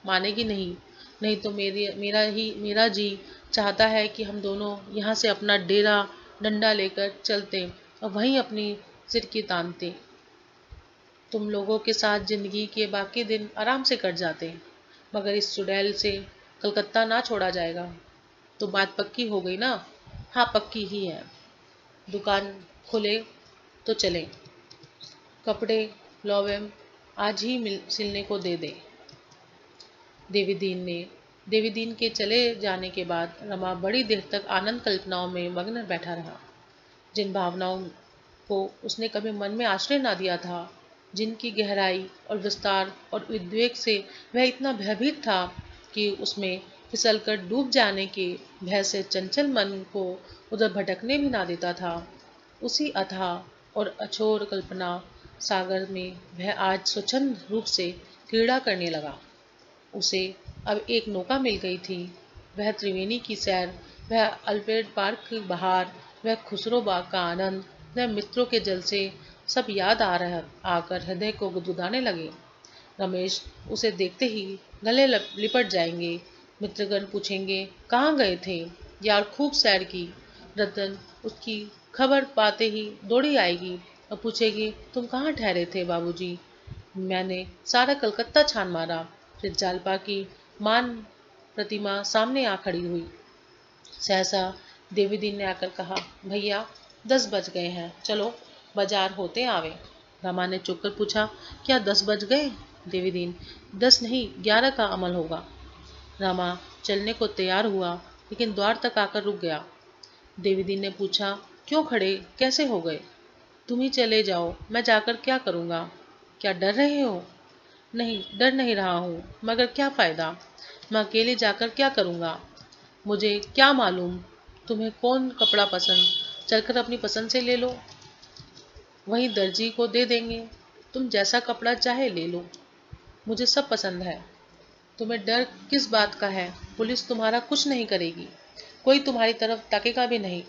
S1: मानेगी नहीं, नहीं तो मेरा जी चाहता है कि हम दोनों यहाँ से अपना डेरा डंडा लेकर चलते और वहीं अपनी सिर की तानते। तुम लोगों के साथ जिंदगी के बाकी दिन आराम से कट जाते, मगर इस चुड़ैल से कलकत्ता ना छोड़ा जाएगा। तो बात पक्की हो गई ना? हाँ, पक्की ही है। दुकान खुले तो चलें। कपड़े लौवेम आज ही सिलने को दे दे। देवी दीन के चले जाने के बाद रमा बड़ी देर तक आनंद कल्पनाओं में मग्न बैठा रहा। जिन भावनाओं को उसने कभी मन में आश्रय ना दिया था, जिनकी गहराई और विस्तार और उद्वेग से वह इतना भयभीत था कि उसमें फिसलकर डूब जाने के भय से चंचल मन को उधर भटकने भी ना देता था, उसी अथाह और अछोर कल्पना सागर में वह आज स्वच्छंद रूप से क्रीड़ा करने लगा। उसे अब एक नौका मिल गई थी। वह त्रिवेणी की सैर, वह अल्फ्रेड पार्क की बहार, वह खुसरो बाग का आनंद, वह मित्रों के जलसे सब याद आकर हृदय को गुदगुदाने लगे। रमेश उसे देखते ही गले लिपट जाएंगे। मित्रगण पूछेंगे, कहाँ गए थे यार, खूब सैर की। रतन उसकी खबर पाते ही दौड़ी आएगी और पूछेगी, तुम कहाँ ठहरे थे बाबूजी? मैंने सारा कलकत्ता छान मारा। फिर जालपा की मान प्रतिमा सामने आ खड़ी हुई। सहसा देवी दीन ने आकर कहा, भैया 10 बज गए हैं, चलो बाजार होते आवे। रमा ने चौंक कर पूछा, क्या 10 बज गए? देवी दीन, 10 नहीं 11 का अमल होगा। रमा चलने को तैयार हुआ, लेकिन द्वार तक आकर रुक गया। देवी दीन ने पूछा, क्यों खड़े, कैसे हो गए? तुम ही चले जाओ, मैं जाकर क्या करूँगा? क्या डर रहे हो? नहीं, डर नहीं रहा हूँ, मगर क्या फ़ायदा? मैं अकेले जाकर क्या करूँगा? मुझे क्या मालूम तुम्हें कौन कपड़ा पसंद, चलकर अपनी पसंद से ले लो, वहीं दर्जी को दे देंगे। तुम जैसा कपड़ा चाहे ले लो, मुझे सब पसंद है। तुम्हें डर किस बात का है? पुलिस तुम्हारा कुछ नहीं करेगी, कोई तुम्हारी तरफ ताकेगा भी नहीं।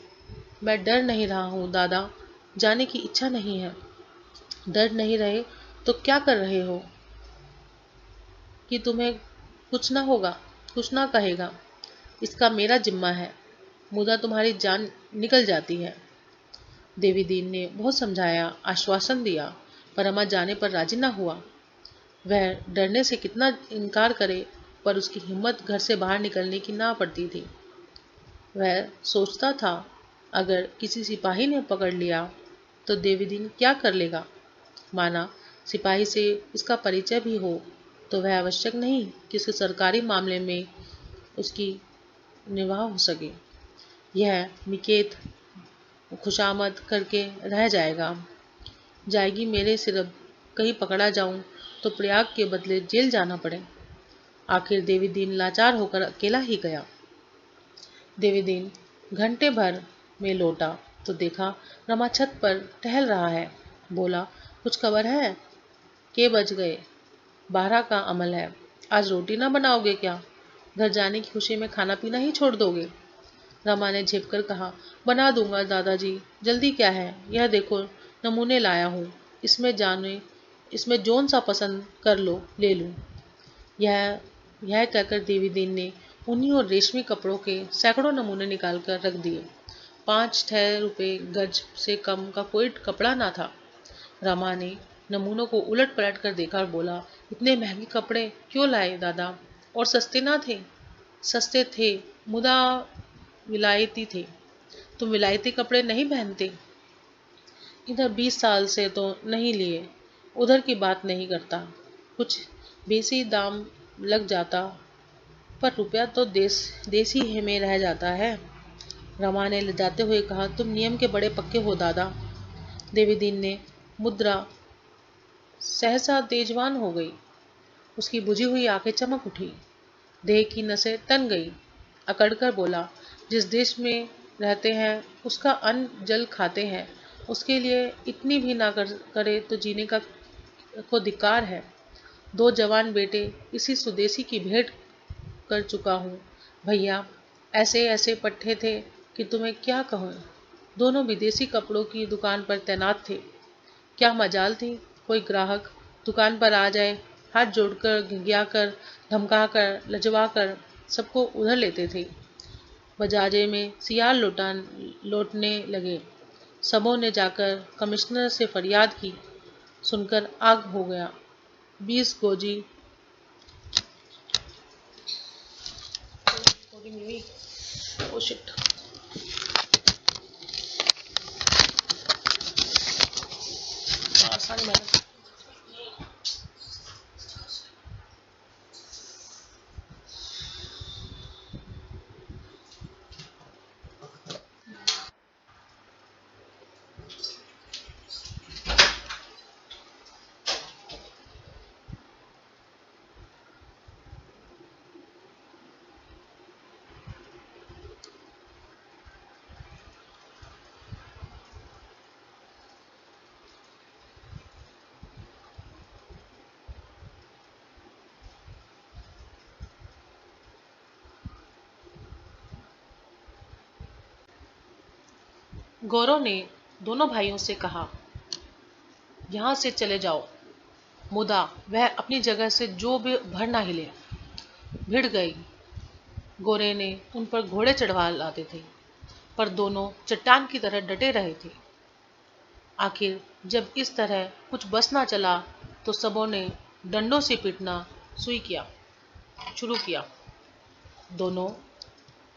S1: मैं डर नहीं रहा हूँ दादा, जाने की इच्छा नहीं है। डर नहीं रहे तो क्या कर रहे हो कि तुम्हें कुछ ना होगा, कुछ ना कहेगा, इसका मेरा जिम्मा है। मुदा तुम्हारी जान निकल जाती है। देवी दीन ने बहुत समझाया, आश्वासन दिया, पर अम्मा जाने पर राजी न हुआ। वह डरने से कितना इनकार करे, पर उसकी हिम्मत घर से बाहर निकलने की ना पड़ती थी। वह सोचता था, अगर किसी सिपाही ने पकड़ लिया तो देवीदीन क्या कर लेगा। माना सिपाही से इसका परिचय भी हो तो वह आवश्यक नहीं कि उसके सरकारी मामले में उसकी निवाह हो सके। यह निकेत खुशामद करके रह जाएगी मेरे सिर। अब कहीं पकड़ा जाऊं तो प्रयाग के बदले जेल जाना पड़े। आखिर देवीदीन लाचार होकर अकेला ही गया। देवीदीन घंटे भर में लौटा तो देखा रमा छत पर टहल रहा है। बोला, कुछ खबर है? के बज गए? 12 का अमल है। आज रोटी ना बनाओगे क्या? घर जाने की खुशी में खाना पीना ही छोड़ दोगे? रमा ने झेप कर कहा, बना दूंगा दादाजी, जल्दी क्या है? यह देखो नमूने लाया हूँ, इसमें जौन सा पसंद कर लो ले लूं। यह कहकर देवीदीन ने ऊनी और रेशमी कपड़ों के सैकड़ों नमूने निकालकर रख दिए। 5-6 रुपए गज से कम का कोई कपड़ा ना था। रमा ने नमूनों को उलट पलट कर देखा और बोला, इतने महंगे कपड़े क्यों लाए दादा? और सस्ते ना थे? सस्ते थे, मुदा विलायती थे। तुम विलायती कपड़े नहीं पहनते? इधर 20 साल से तो नहीं लिए, उधर की बात नहीं करता। कुछ बेसी दाम लग जाता, पर रुपया तो देसी है में रह जाता है। रमा ने लजाते हुए कहा, तुम नियम के बड़े पक्के हो दादा। देवीदीन ने मुद्रा सहसा तेजवान हो गई। उसकी बुझी हुई आंखें चमक उठी, देह की नसें तन गई। अकड़कर बोला, जिस देश में रहते हैं उसका अन्न जल खाते हैं, उसके लिए इतनी भी ना करे तो जीने का को धिक्कार है। 2 जवान बेटे इसी स्वदेशी की भेंट कर चुका हूँ भैया। ऐसे ऐसे पट्टे थे कि तुम्हें क्या कहूँ। दोनों विदेशी कपड़ों की दुकान पर तैनात थे। क्या मजाल थी कोई ग्राहक दुकान पर आ जाए, हाथ जोड़कर, घिघियाकर, धमकाकर, लजवाकर सबको उधर लेते थे। बजाजे में सियार लौटने लगे। सबों ने जाकर कमिश्नर से फरियाद की। सुनकर आग हो गया। 20 गोजी ओ शिट। सारी मेहनत गौरव ने दोनों भाइयों से कहा, यहाँ से चले जाओ। मुदा वह अपनी जगह से जो भी भर ना हिले। भिड़ गई। गोरे ने उन पर घोड़े चढ़वा लाते थे, पर दोनों चट्टान की तरह डटे रहे थे। आखिर जब इस तरह कुछ बस ना चला तो सबों ने डंडों से पीटना शुरू किया। दोनों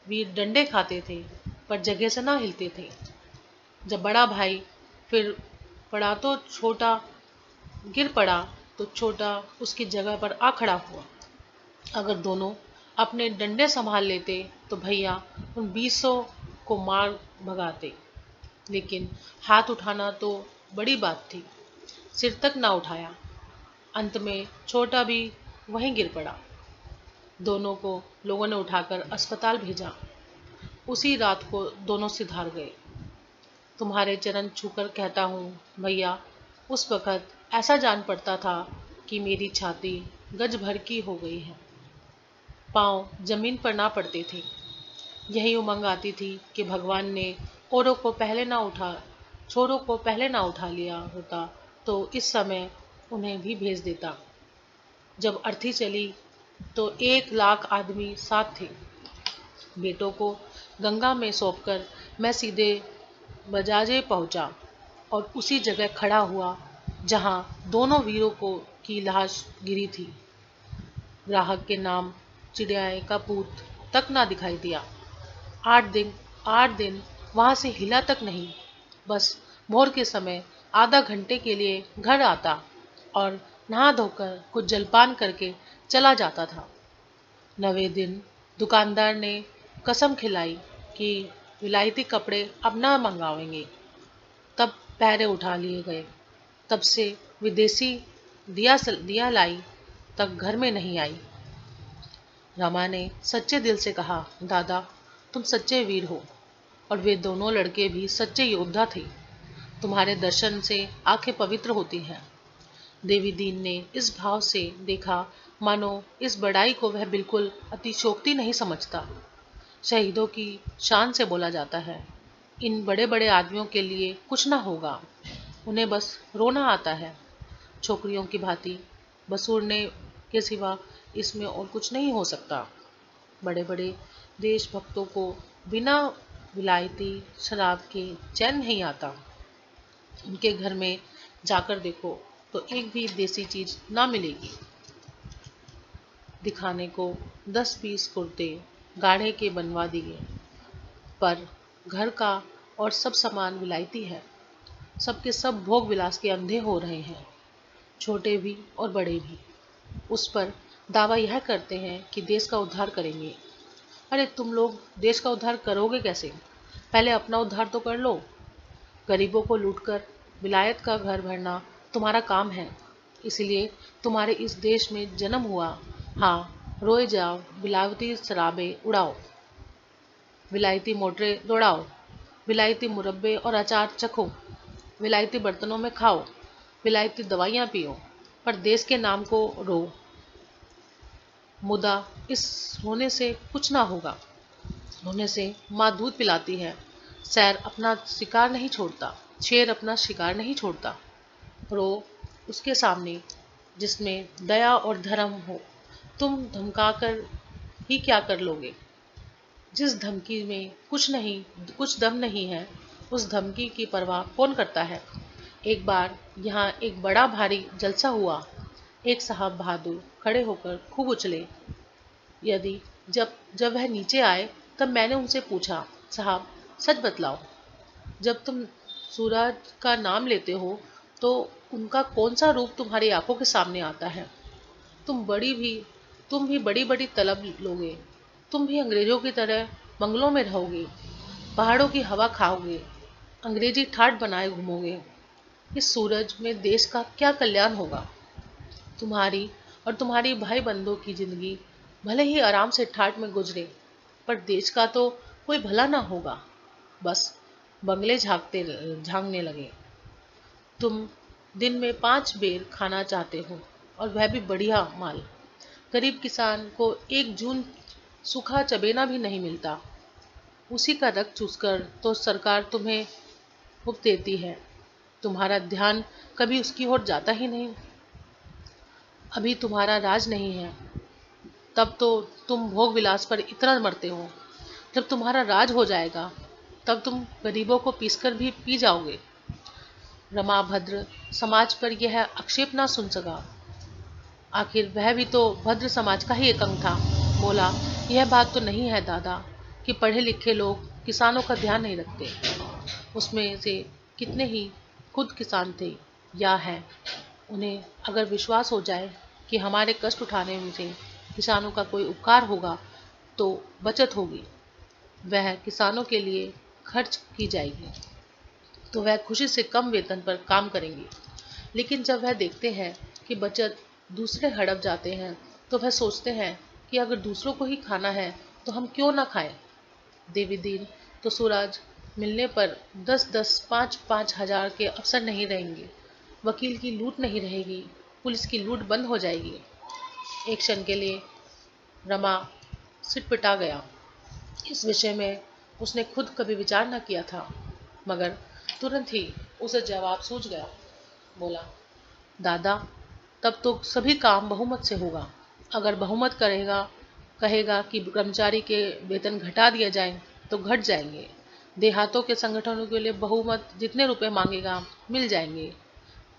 S1: वीर डंडे खाते थे, पर जगह से ना हिलते थे। जब बड़ा भाई फिर पड़ा तो छोटा गिर पड़ा तो छोटा उसकी जगह पर आ खड़ा हुआ। अगर दोनों अपने डंडे संभाल लेते तो भैया उन 20 को मार भगाते, लेकिन हाथ उठाना तो बड़ी बात थी। सिर तक ना उठाया। अंत में छोटा भी वहीं गिर पड़ा। दोनों को लोगों ने उठाकर अस्पताल भेजा। उसी रात को दोनों सिधार गए। तुम्हारे चरण छूकर कहता हूँ भैया, उस वक़्त ऐसा जान पड़ता था कि मेरी छाती गज भर की हो गई है। पाँव जमीन पर ना पड़ते थे। यही उमंग आती थी कि भगवान ने छोरों को पहले ना उठा लिया होता तो इस समय उन्हें भी भेज देता। जब अर्थी चली तो 1 लाख आदमी साथ थे। बेटों को गंगा में सौंपकर मैं सीधे बजाजे पहुंचा और उसी जगह खड़ा हुआ जहां दोनों वीरों की लाश गिरी थी। ग्राहक के नाम चिड़ियाए का पूत तक ना दिखाई दिया। 8 दिन वहां से हिला तक नहीं। बस भोर के समय आधा घंटे के लिए घर आता और नहा धोकर कुछ जलपान करके चला जाता था। 9वें दिन दुकानदार ने कसम खिलाई कि विलायती कपड़े अब ना मंगावेंगे। तब पहरे उठा लिए गए। तब से विदेशी दिया लाई तक घर में नहीं आई। रमा ने सच्चे दिल से कहा, दादा तुम सच्चे वीर हो। और वे दोनों लड़के भी सच्चे योद्धा थे। तुम्हारे दर्शन से आंखें पवित्र होती हैं। देवी दीन ने इस भाव से देखा मानो इस बड़ाई को वह बिल्कुल अतिशोक्ति नहीं समझता। शहीदों की शान से बोला जाता है, इन बड़े बड़े आदमियों के लिए कुछ ना होगा, उन्हें बस रोना आता है। छोकरियों की भांति बसूरने के सिवा इसमें और कुछ नहीं हो सकता। बड़े बड़े देशभक्तों को बिना विलायती शराब के चैन नहीं आता। उनके घर में जाकर देखो तो एक भी देसी चीज ना मिलेगी। दिखाने को 10-20 कुर्ते गाढ़े के बनवा दिए, पर घर का और सब सामान विलायती है। सबके सब भोग विलास के अंधे हो रहे हैं, छोटे भी और बड़े भी। उस पर दावा यह करते हैं कि देश का उद्धार करेंगे। अरे तुम लोग देश का उद्धार करोगे कैसे? पहले अपना उद्धार तो कर लो। गरीबों को लूटकर विलायत का घर भरना तुम्हारा काम है, इसलिए तुम्हारे इस देश में जन्म हुआ। हाँ, रोए जाओ, विलायती शराबें उड़ाओ, विलायती मोटरें दौड़ाओ, विलायती मुरब्बे और अचार चखो, विलायती बर्तनों में खाओ, विलायती दवाइयाँ पियो, पर देश के नाम को रो। मुदा इस रोने से कुछ ना होगा। रोने से माँ दूध पिलाती है, शेर अपना शिकार नहीं छोड़ता। रो उसके सामने जिसमें दया और धर्म हो। तुम धमकाकर ही क्या कर लोगे? जिस धमकी में कुछ दम नहीं है, उस धमकी की परवाह कौन करता है? एक बार यहाँ एक बड़ा भारी जलसा हुआ। एक साहब बहादुर खड़े होकर खूब उछले। जब वह नीचे आए तब मैंने उनसे पूछा, साहब सच बतलाओ, जब तुम सूरज का नाम लेते हो तो उनका कौन सा रूप तुम्हारी आंखों के सामने आता है? तुम भी बड़ी बड़ी तलब लोगे। तुम भी अंग्रेजों की तरह बंगलों में रहोगे, पहाड़ों की हवा खाओगे, अंग्रेजी ठाट बनाए घूमोगे। इस सूरज में देश का क्या कल्याण होगा? तुम्हारी और तुम्हारी भाई बंधुओं की जिंदगी भले ही आराम से ठाट में गुजरे, पर देश का तो कोई भला ना होगा। बस बंगले झांकने लगे। तुम दिन में 5 बेर खाना चाहते हो, और वह भी बढ़िया माल। गरीब किसान को 1 जून सूखा चबेना भी नहीं मिलता। उसी का रक्त चूसकर तो सरकार तुम्हें मुफ्त देती है। तुम्हारा ध्यान कभी उसकी ओर जाता ही नहीं। अभी तुम्हारा राज नहीं है, तब तो तुम भोग विलास पर इतना मरते हो। जब तुम्हारा राज हो जाएगा तब तुम गरीबों को पीसकर भी पी जाओगे। रमाभद्र समाज पर यह आक्षेप ना सुन सका। आखिर वह भी तो भद्र समाज का ही एक अंग था। बोला, यह बात तो नहीं है दादा कि पढ़े लिखे लोग किसानों का ध्यान नहीं रखते। उसमें से कितने ही खुद किसान थे या हैं। उन्हें अगर विश्वास हो जाए कि हमारे कष्ट उठाने में से किसानों का कोई उपकार होगा तो बचत होगी, वह किसानों के लिए खर्च की जाएगी, तो वह खुशी से कम वेतन पर काम करेंगे। लेकिन जब वह देखते हैं कि बचत दूसरे हड़प जाते हैं तो वह सोचते हैं कि अगर दूसरों को ही खाना है तो हम क्यों ना खाएं। देवी दीन तो सूरज मिलने पर 10-10, 5-5 हजार के अफसर नहीं रहेंगे, वकील की लूट नहीं रहेगी, पुलिस की लूट बंद हो जाएगी। एक क्षण के लिए रमा सिटपिटा गया। इस विषय में उसने खुद कभी विचार न किया था, मगर तुरंत ही उसे जवाब सूझ गया। बोला, दादा, तब तो सभी काम बहुमत से होगा। अगर बहुमत कहेगा कि कर्मचारी के वेतन घटा दिया जाए तो घट जाएंगे। देहातों के संगठनों के लिए बहुमत जितने रुपए मांगेगा मिल जाएंगे।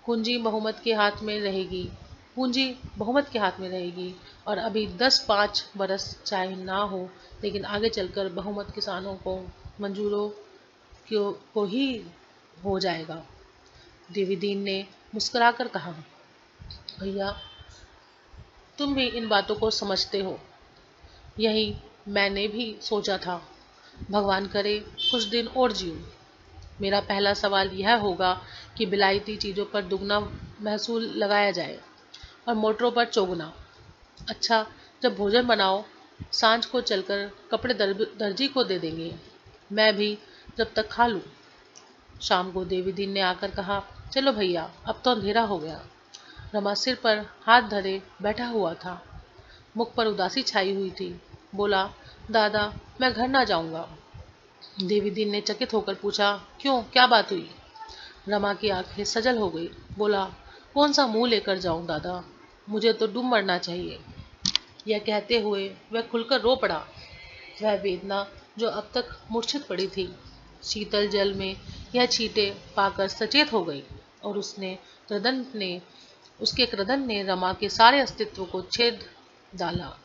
S1: कुंजी बहुमत के हाथ में रहेगी पूंजी बहुमत के हाथ में रहेगी। और अभी 10-5 बरस चाहे ना हो, लेकिन आगे चलकर बहुमत किसानों को मंजूरों को ही हो जाएगा। देवी दीन ने मुस्कुराकर कहा, भैया, तुम भी इन बातों को समझते हो। यही मैंने भी सोचा था। भगवान करे कुछ दिन और जीऊं। मेरा पहला सवाल यह होगा कि विलायती चीज़ों पर दुगना महसूल लगाया जाए और मोटरों पर चौगुना। अच्छा, जब भोजन बनाओ, सांझ को चलकर कपड़े दर्जी को दे देंगे। मैं भी जब तक खा लूं। शाम को देवी दीन ने आकर कहा, चलो भैया, अब तो अंधेरा हो गया। रमा सिर पर हाथ धरे बैठा हुआ था। मुख पर उदासी छाई हुई थी। बोला, दादा, मैं घर ना जाऊंगा। देवी दीन ने चकित होकर पूछा, क्यों, क्या बात हुई? रमा की आंखें सजल हो गई। बोला, कौन सा मुंह लेकर जाऊं दादा, मुझे तो डूब मरना चाहिए। यह कहते हुए वह खुलकर रो पड़ा। वह वेदना जो अब तक मूर्छित पड़ी थी, शीतल जल में यह छींटे पाकर सचेत हो गई और उसके क्रदन ने रमा के सारे अस्तित्व को छेद डाला।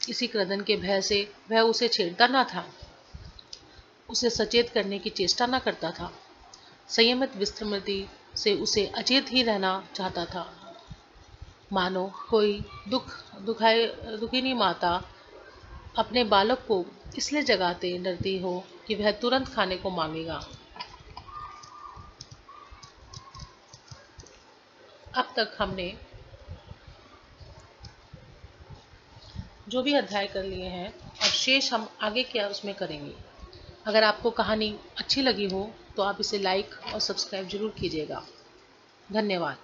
S1: इसी क्रदन के भय से वह उसे छेड़ता न था, उसे सचेत करने की चेष्टा न करता था। संयमित विस्मृति से उसे अचेत ही रहना चाहता था, मानो कोई दुखिनी माता अपने बालक को इसलिए जगाते डरती हो कि वह तुरंत खाने को मांगेगा। अब तक हमने जो भी अध्याय कर लिए हैं, अब शेष हम आगे क्या उसमें करेंगे। अगर आपको कहानी अच्छी लगी हो तो आप इसे लाइक और सब्सक्राइब जरूर कीजिएगा। धन्यवाद।